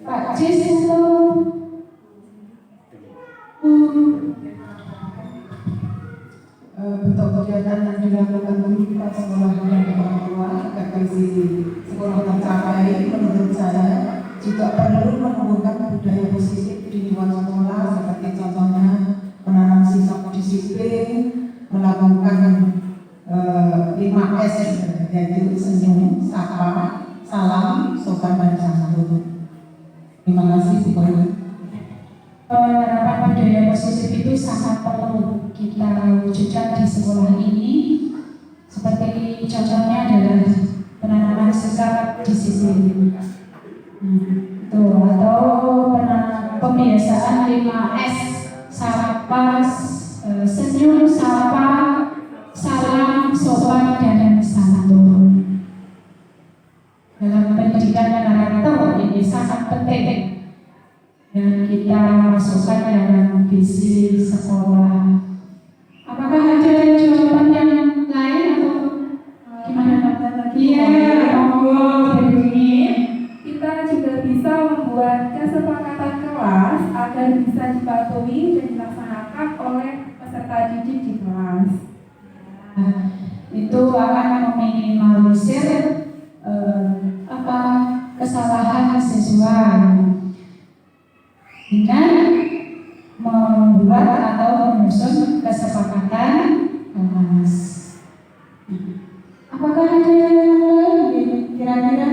Pak Cis atau Bentuk kegiatan yang dilakukan guru kepala sekolah dan orang tua agar visi sekolah tercapai, menurut saya juga perlu menumbuhkan budaya positif di lingkungan sekolah, seperti contohnya menanam sikap disiplin, melakukan kasih Bu Koyo. Penerapan budaya positif itu sangat perlu kita wujudkan di sekolah ini. Seperti contohnya adalah penanaman sikap disiplin. Itu atau pembiasaan 5S, sapa, senyum, sapa, salam, sopan, dan santun. Dalam pendidikan karakter ini sangat penting dan kita masukkan dalam visi sekolah. Apakah ada jawaban yang lain atau gimana? Iya, monggo begini. Kita juga bisa membuat kesepakatan kelas agar bisa dipatuhi dan dilaksanakan oleh peserta didik di kelas. Itu akan meminimalisir kesalahan siswa dengan membuat atau menyusun kesepakatan kelas. Apakah ada yang lain kira-kira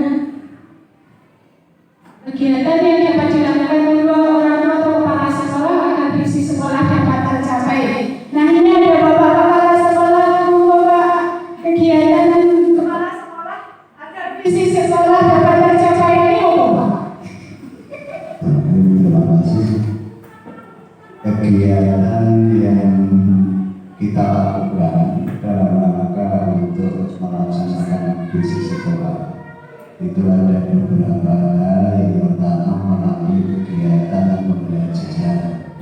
kegiatan yang dapat dilakukan oleh orang tua atau kepala sekolah agar visi sekolah dapat tercapai? Nah, ini ada bapak kepala sekolah, bapak kegiatan kepala sekolah agar visi sekolah dapat tercapai ini apa, Pak? Terima kasih. Kegiatan yang kita lakukan dalam rangka untuk melaksanakan visi sekolah itu ada beberapa hal. Yang pertama melalui kegiatan pembelajaran.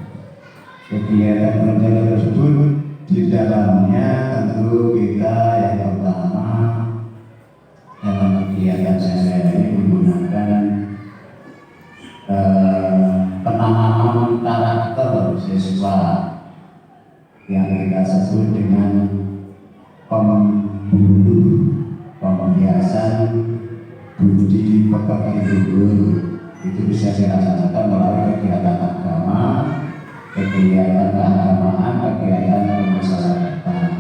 Kegiatan pembelajaran tersebut di dalamnya tentu kita yang pertama dalam kegiatan sehari-hari menggunakan penanaman karakter siswa yang kita sebut dengan pembiasan budi pekerti luhur. Itu bisa dilaksanakan melalui kegiatan agama, kegiatan keagamaan, kegiatan kemasyarakatan.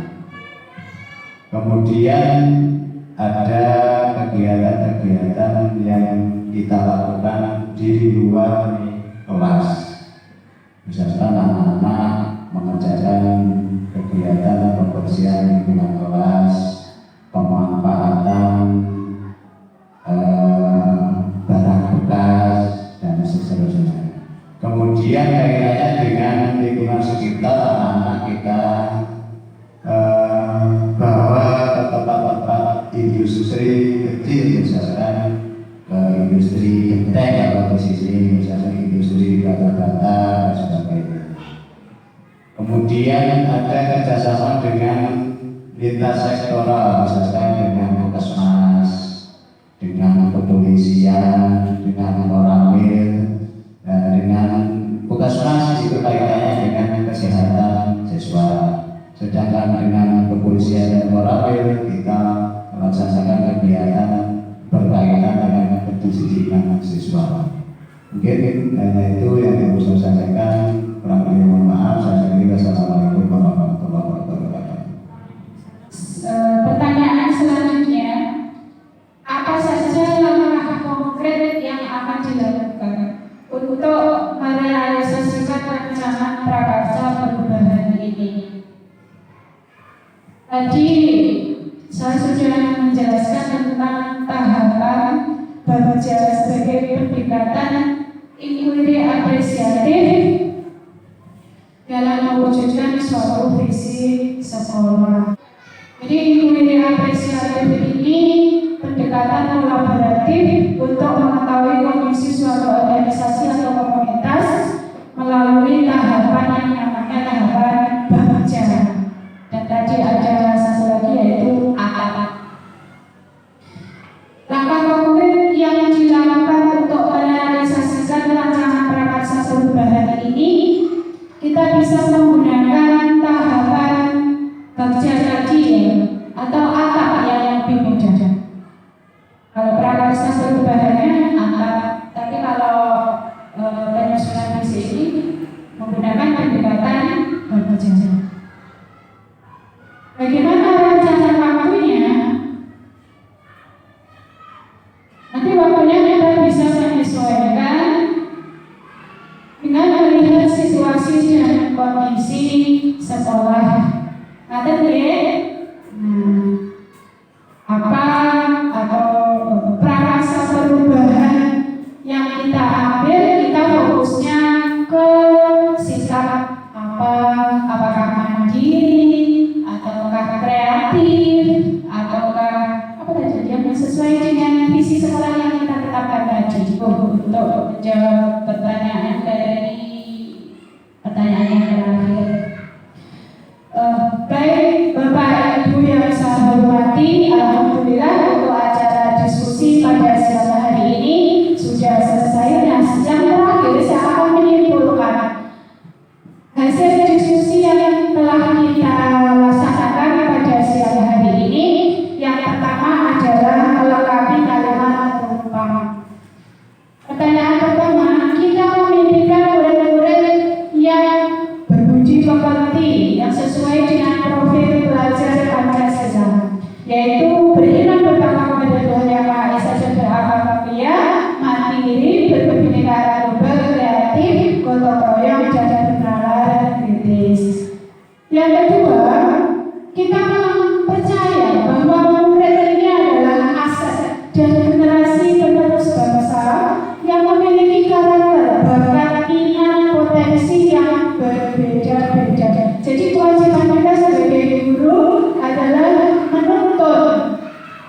Kemudian ada kegiatan-kegiatan yang kita lakukan di luar kelas. Misalkan anak-anak mengerjakan kegiatan pembersihan lingkungan kelas, pemanfaatan barang bekas dan seterusnya. Kemudian kaitannya dengan lingkungan sekitar, anak-anak kita bawa ke tempat-tempat industri kecil, misalkan ke industri genteng atau ke sisi misalkan industri bata-bata dan sebagainya. Kemudian ada kerjasama dengan lintas sektoral, misalkan dengan Puskesmas, dengan kepolisian, dengan Koramil, dengan Puskesmas itu kaitannya dengan kesehatan siswa. Sedangkan dengan kepolisian dan Koramil kita melaksanakan kegiatan berkaitan dengan kedisiplinan siswa. Mungkin hanya itu yang bisa saya sampaikan. Kurang lebih mohon maaf. Saya akhiri. Wassalamualaikum warahmatullahi wabarakatuh. Pertanyaan selanjutnya, apa saja langkah konkret yang akan dilakukan untuk merealisasikan rencana prakarsa perubahan ini? Tadi saya sudah menjelaskan tentang tahapan Bagja sebagai pendekatan inquiry apresiatif dalam mewujudkan suatu visi sekolah. Jadi inquiry apresiatif ini pendekatan kolaboratif untuk mengetahui kondisi suatu organisasi atau komunitas melalui tahapan yang namanya tahapan Bagja. Dan tadi ada satu lagi yaitu akad. Langkah konkret yang dilakukan untuk merealisasikan rancangan prakarsa perubahan ini, kita bisa menggunakan tahapan Bagja tadi atau akad yang lebih mudah. Kalau prakarsa perubahannya akad, tapi kalau penyusunan visi ini menggunakan pendekatan Bagja. Bagaimana rencana waktunya? Nanti waktunya kita bisa menyesuaikan kondisi sekolah. Ngaten nggih. Apa atau prakarsa perubahan yang kita ambil, kita fokusnya ke sikap apakah mandiri ataukah kreatif ataukah apa tadi yang sesuai dengan visi sekolah yang kita tetapkan tadi. Untuk menjawab pertanyaan yang terakhir, baik Bapak Ibu yang saya hormati, alhamdulillah untuk acara diskusi pada siang hari ini sudah selesai. Nah, yang terakhir saya akan menyimpulkan hasil diskusi yang telah kita laksanakan pada siang hari ini. Yang pertama adalah melengkapi kalimat penumpang. Pertanyaan pertama, kita memimpikan murid-murid yang berbudi pekerti, yang sesuai dengan profil pelajar Pancasila, yaitu beriman pertama kepada Tuhan Yang Maha Esa dan berakhlak mulia, mandiri, berkebinekaan global, kreatif, gotong royong, dan bernalar kritis. Yang kedua, kita percaya bahwa murid ini adalah aset dan generasi penerus bangsa yang memiliki karakter, bakat, minat, potensi yang berbeda-beda. Jadi kewajiban kita sebagai guru adalah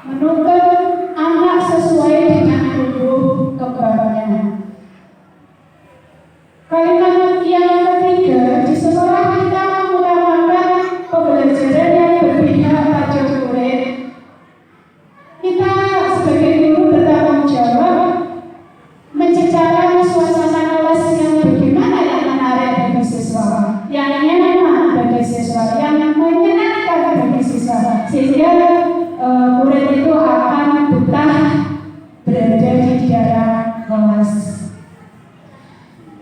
menuntun anak sesuai dengan tumbuh kembangnya. Kalimat yang ketiga, di sekolah kita mengutamakan pembelajaran yang berpihak pada murid. Kita sebagai guru bertanggung jawab menciptakan suasana kelas yang bagaimana yang menarik bagi siswa, yang nyaman bagi siswa, yang menyenangkan bagi siswa, sehingga murid itu akan betah berada di dalam kelas.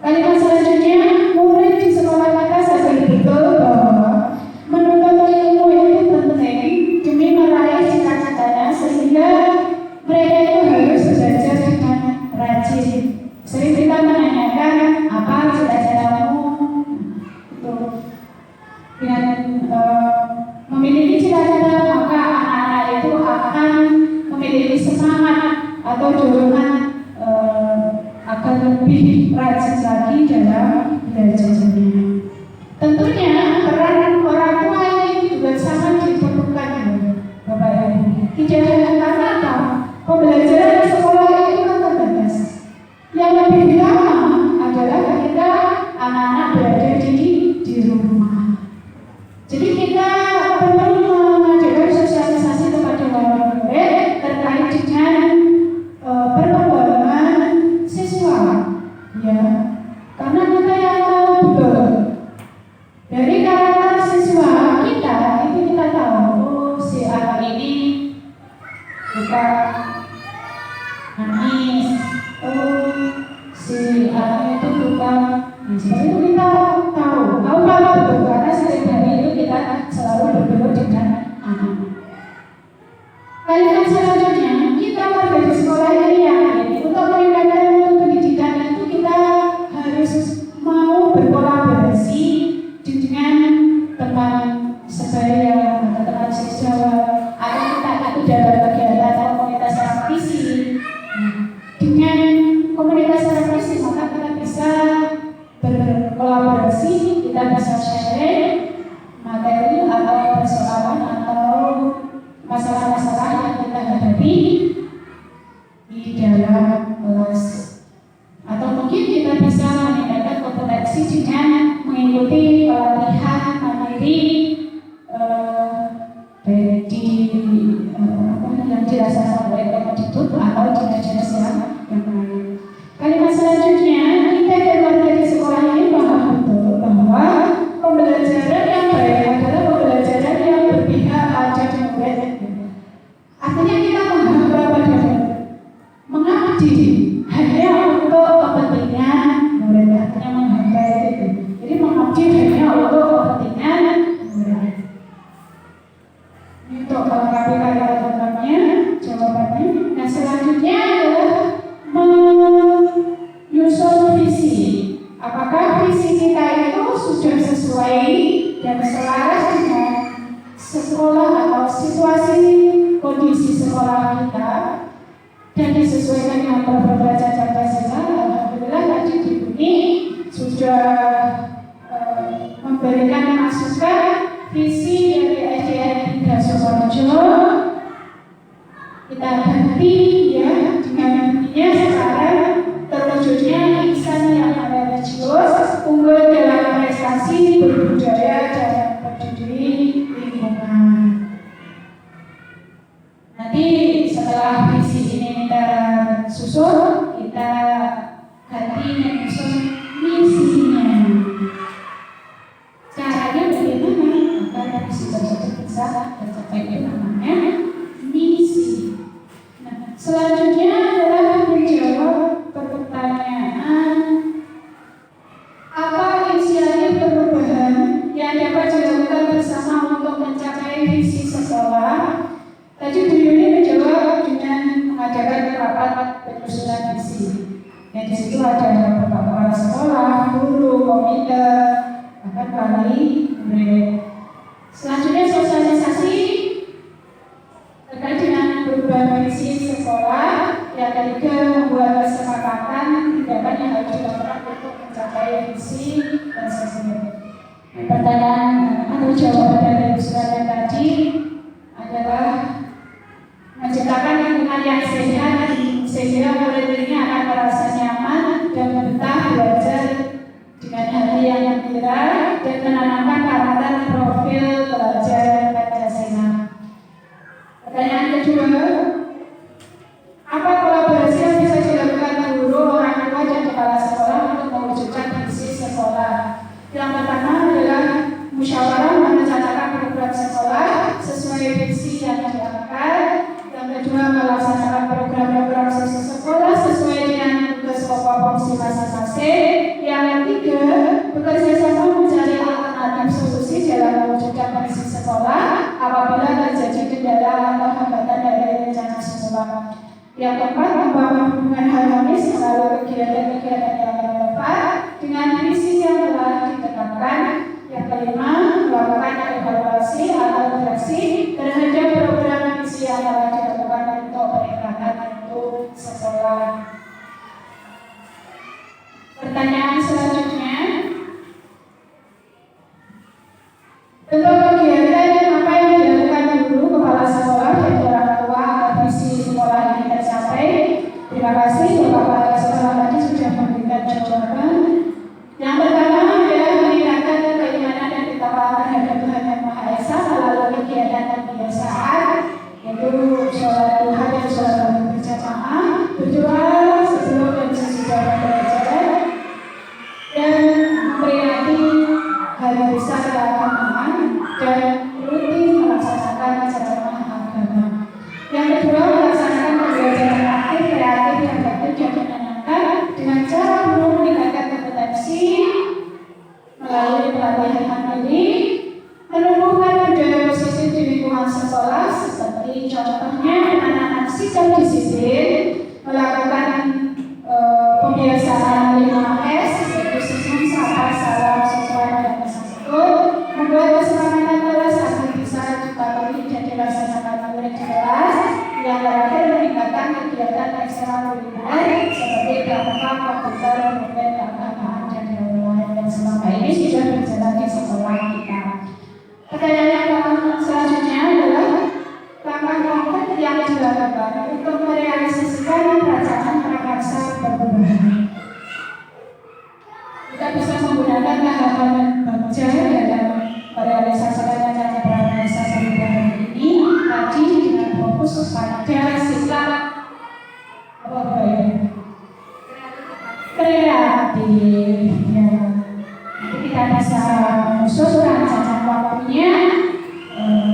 Kalimat selanjutnya, murid di sekolah kita sadar betul bahwa menuntut ilmu itu penting demi meraih cita-citanya, sehingga mereka itu harus belajar dengan rajin. Sering kita menanyakan apa cita-citamu, itu dengan memiliki cita-cita maka anak-anak itu akan memiliki semangat atau dorongan agar lebih rajin lagi dalam belajarnya. Tentunya peran orang tua ini juga sangat diperlukan, Bapak Ibu. Tidak hanya karena apa, pembelajaran di sekolah itu kan terbatas. Yang lebih utama adalah ketika anak-anak berada di rumah. Jadi kita perlu mengadakan sosialisasi kepada wali murid terkait dengan perkembangan siswa, ya, karena kita yang tahu betul dari karakter siswa kita itu kita tahu, oh si anak ini suka nangis, oh si anak itu suka seperti itu kita tahu betul karena sering dari itu kita selalu bertemu dengan anak. Kalimat selanjutnya, kita warga di sekolah ini yakin untuk meningkatkan mutu pendidikan itu kita harus mau berkolaborasi dengan teman sebaya atau teman sejawat, atau kita dalam kegiatan komunitas praktisi. Dengan komunitas praktisi maka kita bisa berkolaborasi, kita bisa sharing, sudah memberikan masukan visi dari SDN 3 Sukoharjo. Kita ganti ya dengan bunyinya sekarang terwujudnya insan yang religius, unggul dalam prestasi, berbudaya dan peduli lingkungan. Nanti setelah visi ini tersusun, kita ganti menyusun misinya. Caranya bagaimana agar visi tersebut bisa tercapai namanya misi. Nah, selanjutnya adalah menjawab pertanyaan apa inisiatif perubahan yang dapat dilakukan bersama untuk mencapai visi sekolah. Tadi Bu Yuni menjawab dengan mengadakan rapat penyusunan visi. Yang di situ ada beberapa kepala sekolah, guru, komite, bahkan wali murid. Selanjutnya sosialisasi terkait dengan perubahan visi sekolah. Yang ketiga membuat kesepakatan tindakan yang harus dilakukan untuk mencapai visi tersebut. Pertanyaan atau jawaban dari surat yang tadi adalah menciptakan lingkungan yang sehat sehingga murid ini akan merasa nyaman dan betah belajar dengan hati yang gembira dan menanamkan karakter profil pelajar Pancasila. Pertanyaan kedua, apa kolaborasi yang bisa dilakukan guru, orang tua, dan kepala sekolah untuk mewujudkan visi sekolah? Yang pertama adalah musyawarah merencanakan program sekolah sesuai visi yang diangkat. Yang kedua, melaksanakan program-program sekolah sesuai dengan tugas pokok fungsi masing-masing. Yang ketiga, bekerja sama mencari alternatif solusi dalam mewujudkan visi sekolah apabila terjadi kendala atau hambatan dari rencana sekolah. Yang keempat, membangun hubungan harmonis melalui kegiatan-kegiatan yang relevan dengan visi yang telah ditetapkan. Yang kelima, melakukan evaluasi atau refleksi terhadap program visi yang telah dilakukan untuk peningkatan mutu sekolah. Pertanyaan selanjutnya, bentuk kegiatan apa yang dilakukan guru, kepala sekolah, dan orang tua agar visi sekolah ini tercapai? Terima kasih Bapak Kepala Sekolah tadi sudah memberikan jawaban. Yang pertama adalah meningkatkan keimanan dan ketakwaan terhadap Tuhan Yang Maha Esa melalui kegiatan kebiasaan, yaitu sholat duha dan sholat berjamaah, berdoa sebelum dan sesudah belajar, dan memperingati hari besar keagamaan dan rutin melaksanakan ceramah agama. Yang kedua, melaksanakan pembelajaran aktif, kreatif, efektif, dan menyenangkan dengan cara meningkatkan kompetensi melalui pelatihan mandiri, menumbuhkan budaya positif di lingkungan sekolah seperti contohnya anak-anak sikap disiplin, melakukan pembiasaan 5S yaitu senyum, sabar, salam, sopan, dan tersebut, membuat keselamatan kelas agar bisa dipatuhi dan dilaksanakan murid di kelas. Yang terakhir, meningkatkan kegiatan ekstrakurikuler seperti pramuka, komputer, movement, keagamaan, dan lain-lain yang selama ini sudah berjalan di sekolah kita. Pertanyaan yang selanjutnya adalah langkah konkret yang dilakukan untuk merealisasikan rancangan prakarsa perubahan. Kita bisa menggunakan tahapan baca dalam merealisasikan rancangan prakarsa perubahan ini tadi dengan fokus pada sikap kreatif. Ya. Nanti kita bisa mengusulkan rancangan waktunya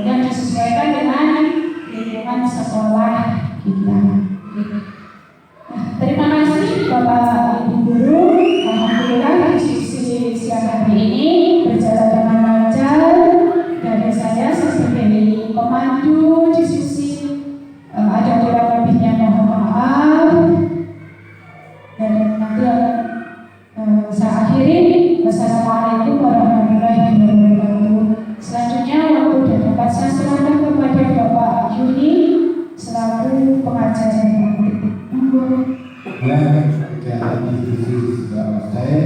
yang disesuaikan dengan lingkungan sekolah kita. Terima kasih Bapak Ibu Guru. Alhamdulillah diskusi siang hari ini berjalan dengan lancar. Dari saya sebagai pemandu diskusi ada kurang lebihnya mohon maaf. Dan nanti saya akhiri. Wassalamualaikum warahmatullahi wabarakatuh. Selanjutnya waktu dan tempat saya serahkan kepada Bapak Yuni selaku pengajar yang kegiatan diskusi sudah selesai.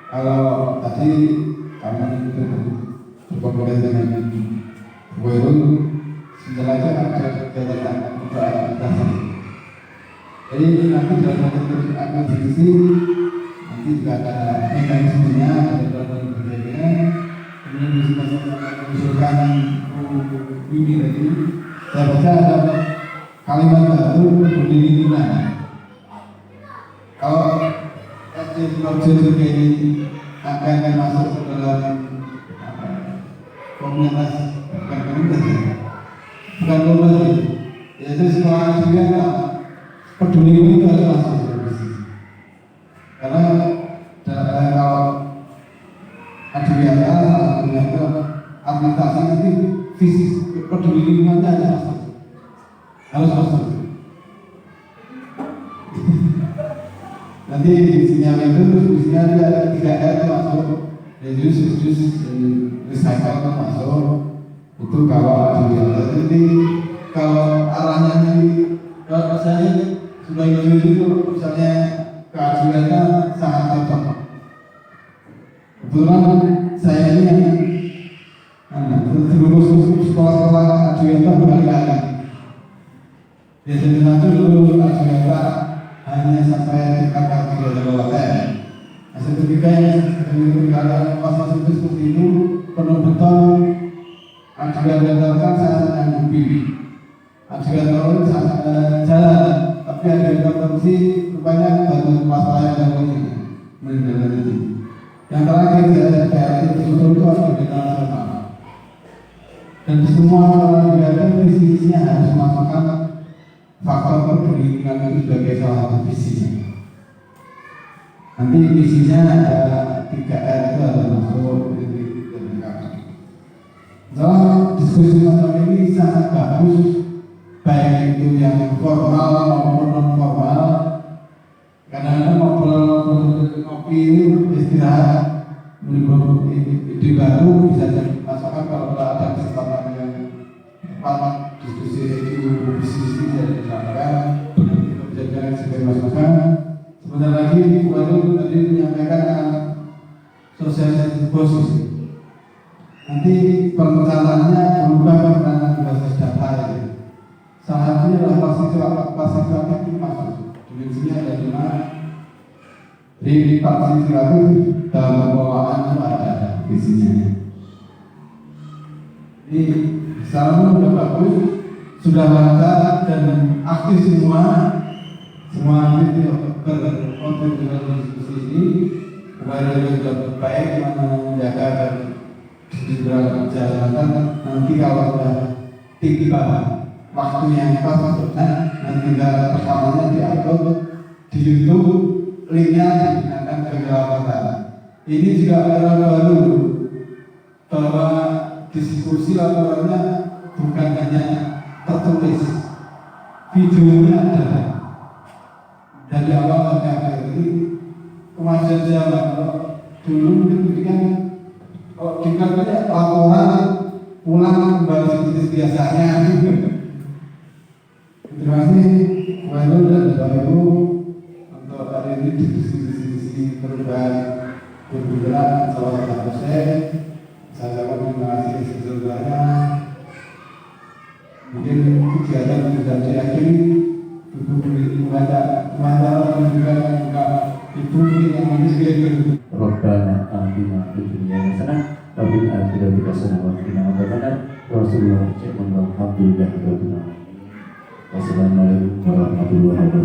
Kalau tadi kami berkomunikasi dengan Wirun, sebentar lagi ada kegiatan untuk akreditasi. Jadi nanti dalam akreditasi nanti juga ada mekanismenya, ada berbeda. Kemudian diusulkan ini lagi. Saya baca ada kalimat baru peduli lingkungan. Kalau project ini akan masuk ke dalam komunitas bukan komunitas, yaitu sekolah juga peduli lingkungan itu harus masuk karena kalau adiwiyata atau administrasi itu visi peduli lingkungannya harus masuk. Nanti visinya ada 3R itu masuk, reduce, recycle itu masuk. Itu kalau adiwiyata. Jadi kalau arahnya kalau saya sudah itu misalnya ke adiwiyata sangat cocok. Kebetulan saya ini lulus sekolah adiwiyata berkali-kali. Biasanya dulu adiwiyata hanya sampai tingkat ketiga dan hotel. Sertifikat yang pas itu seperti itu penuh beton. Adiwiyata kan sangat nyanggupi. Adiwiyata sangat jalan, tapi adiwiyata korupsi rupanya batu masalah yang lainnya menindaklanjuti. Yang terakhir saya betul itu adiwiyata nasional. Dan semua adiwiyata visinya harus masukkan faktor peduli lingkungan itu sebagai salah satu visinya. Nanti visinya ada 3R itu ada masuk dalam diskusi macam ini sangat bagus, baik itu yang formal maupun non formal. Kadang-kadang ngopi itu istirahat, menunggu ide baru bisa jadi masukan kalau ada kesempatan yang tepat. Diskusi itu bisnis bisa dilakukan, dijadikan sebagai masukan. Sebentar lagi baru tadi menyampaikan sosialisasi posisi. Nanti perencanaannya berubah karena berbasis data ya. Salah satunya adalah partisipatif itu masuk. Dimensinya ada 5. Di partisipatif dalam pengelolaan itu ada visinya. Ini sekarang sudah bagus, sudah lancar dan aktif semua itu berkontribusi dalam diskusi ini. Upaya sudah baik menjaga dan dijalankan. Nanti kalau sudah tiba waktunya yang pas masuknya, nanti persamaan diupload di YouTube, linknya digunakan ke kota. Ini juga adalah baru bahwa diskusi laporannya bukan hanya tertulis, videonya ada dari awal sampai akhir. Ini kemajuan zaman. Dulu mungkin kan kalau dikatakan laporan pulang kembali seperti biasanya. Terima kasih Wahyul dan Bapak Ibu untuk hari ini diskusi perubahan bergerak salah satu saya terima kasih sebesar-besarnya. Mungkin kegiatan sudah diakhiri. Ibu mengajar juga ibu yang ini Rabbana atina fid dunya hasanah wa fil akhirati hasanah wa qina adzabannar. Rasulullah alhamdulillah rabbil alamin. Wassalamualaikum warahmatullahi wabarakatuh.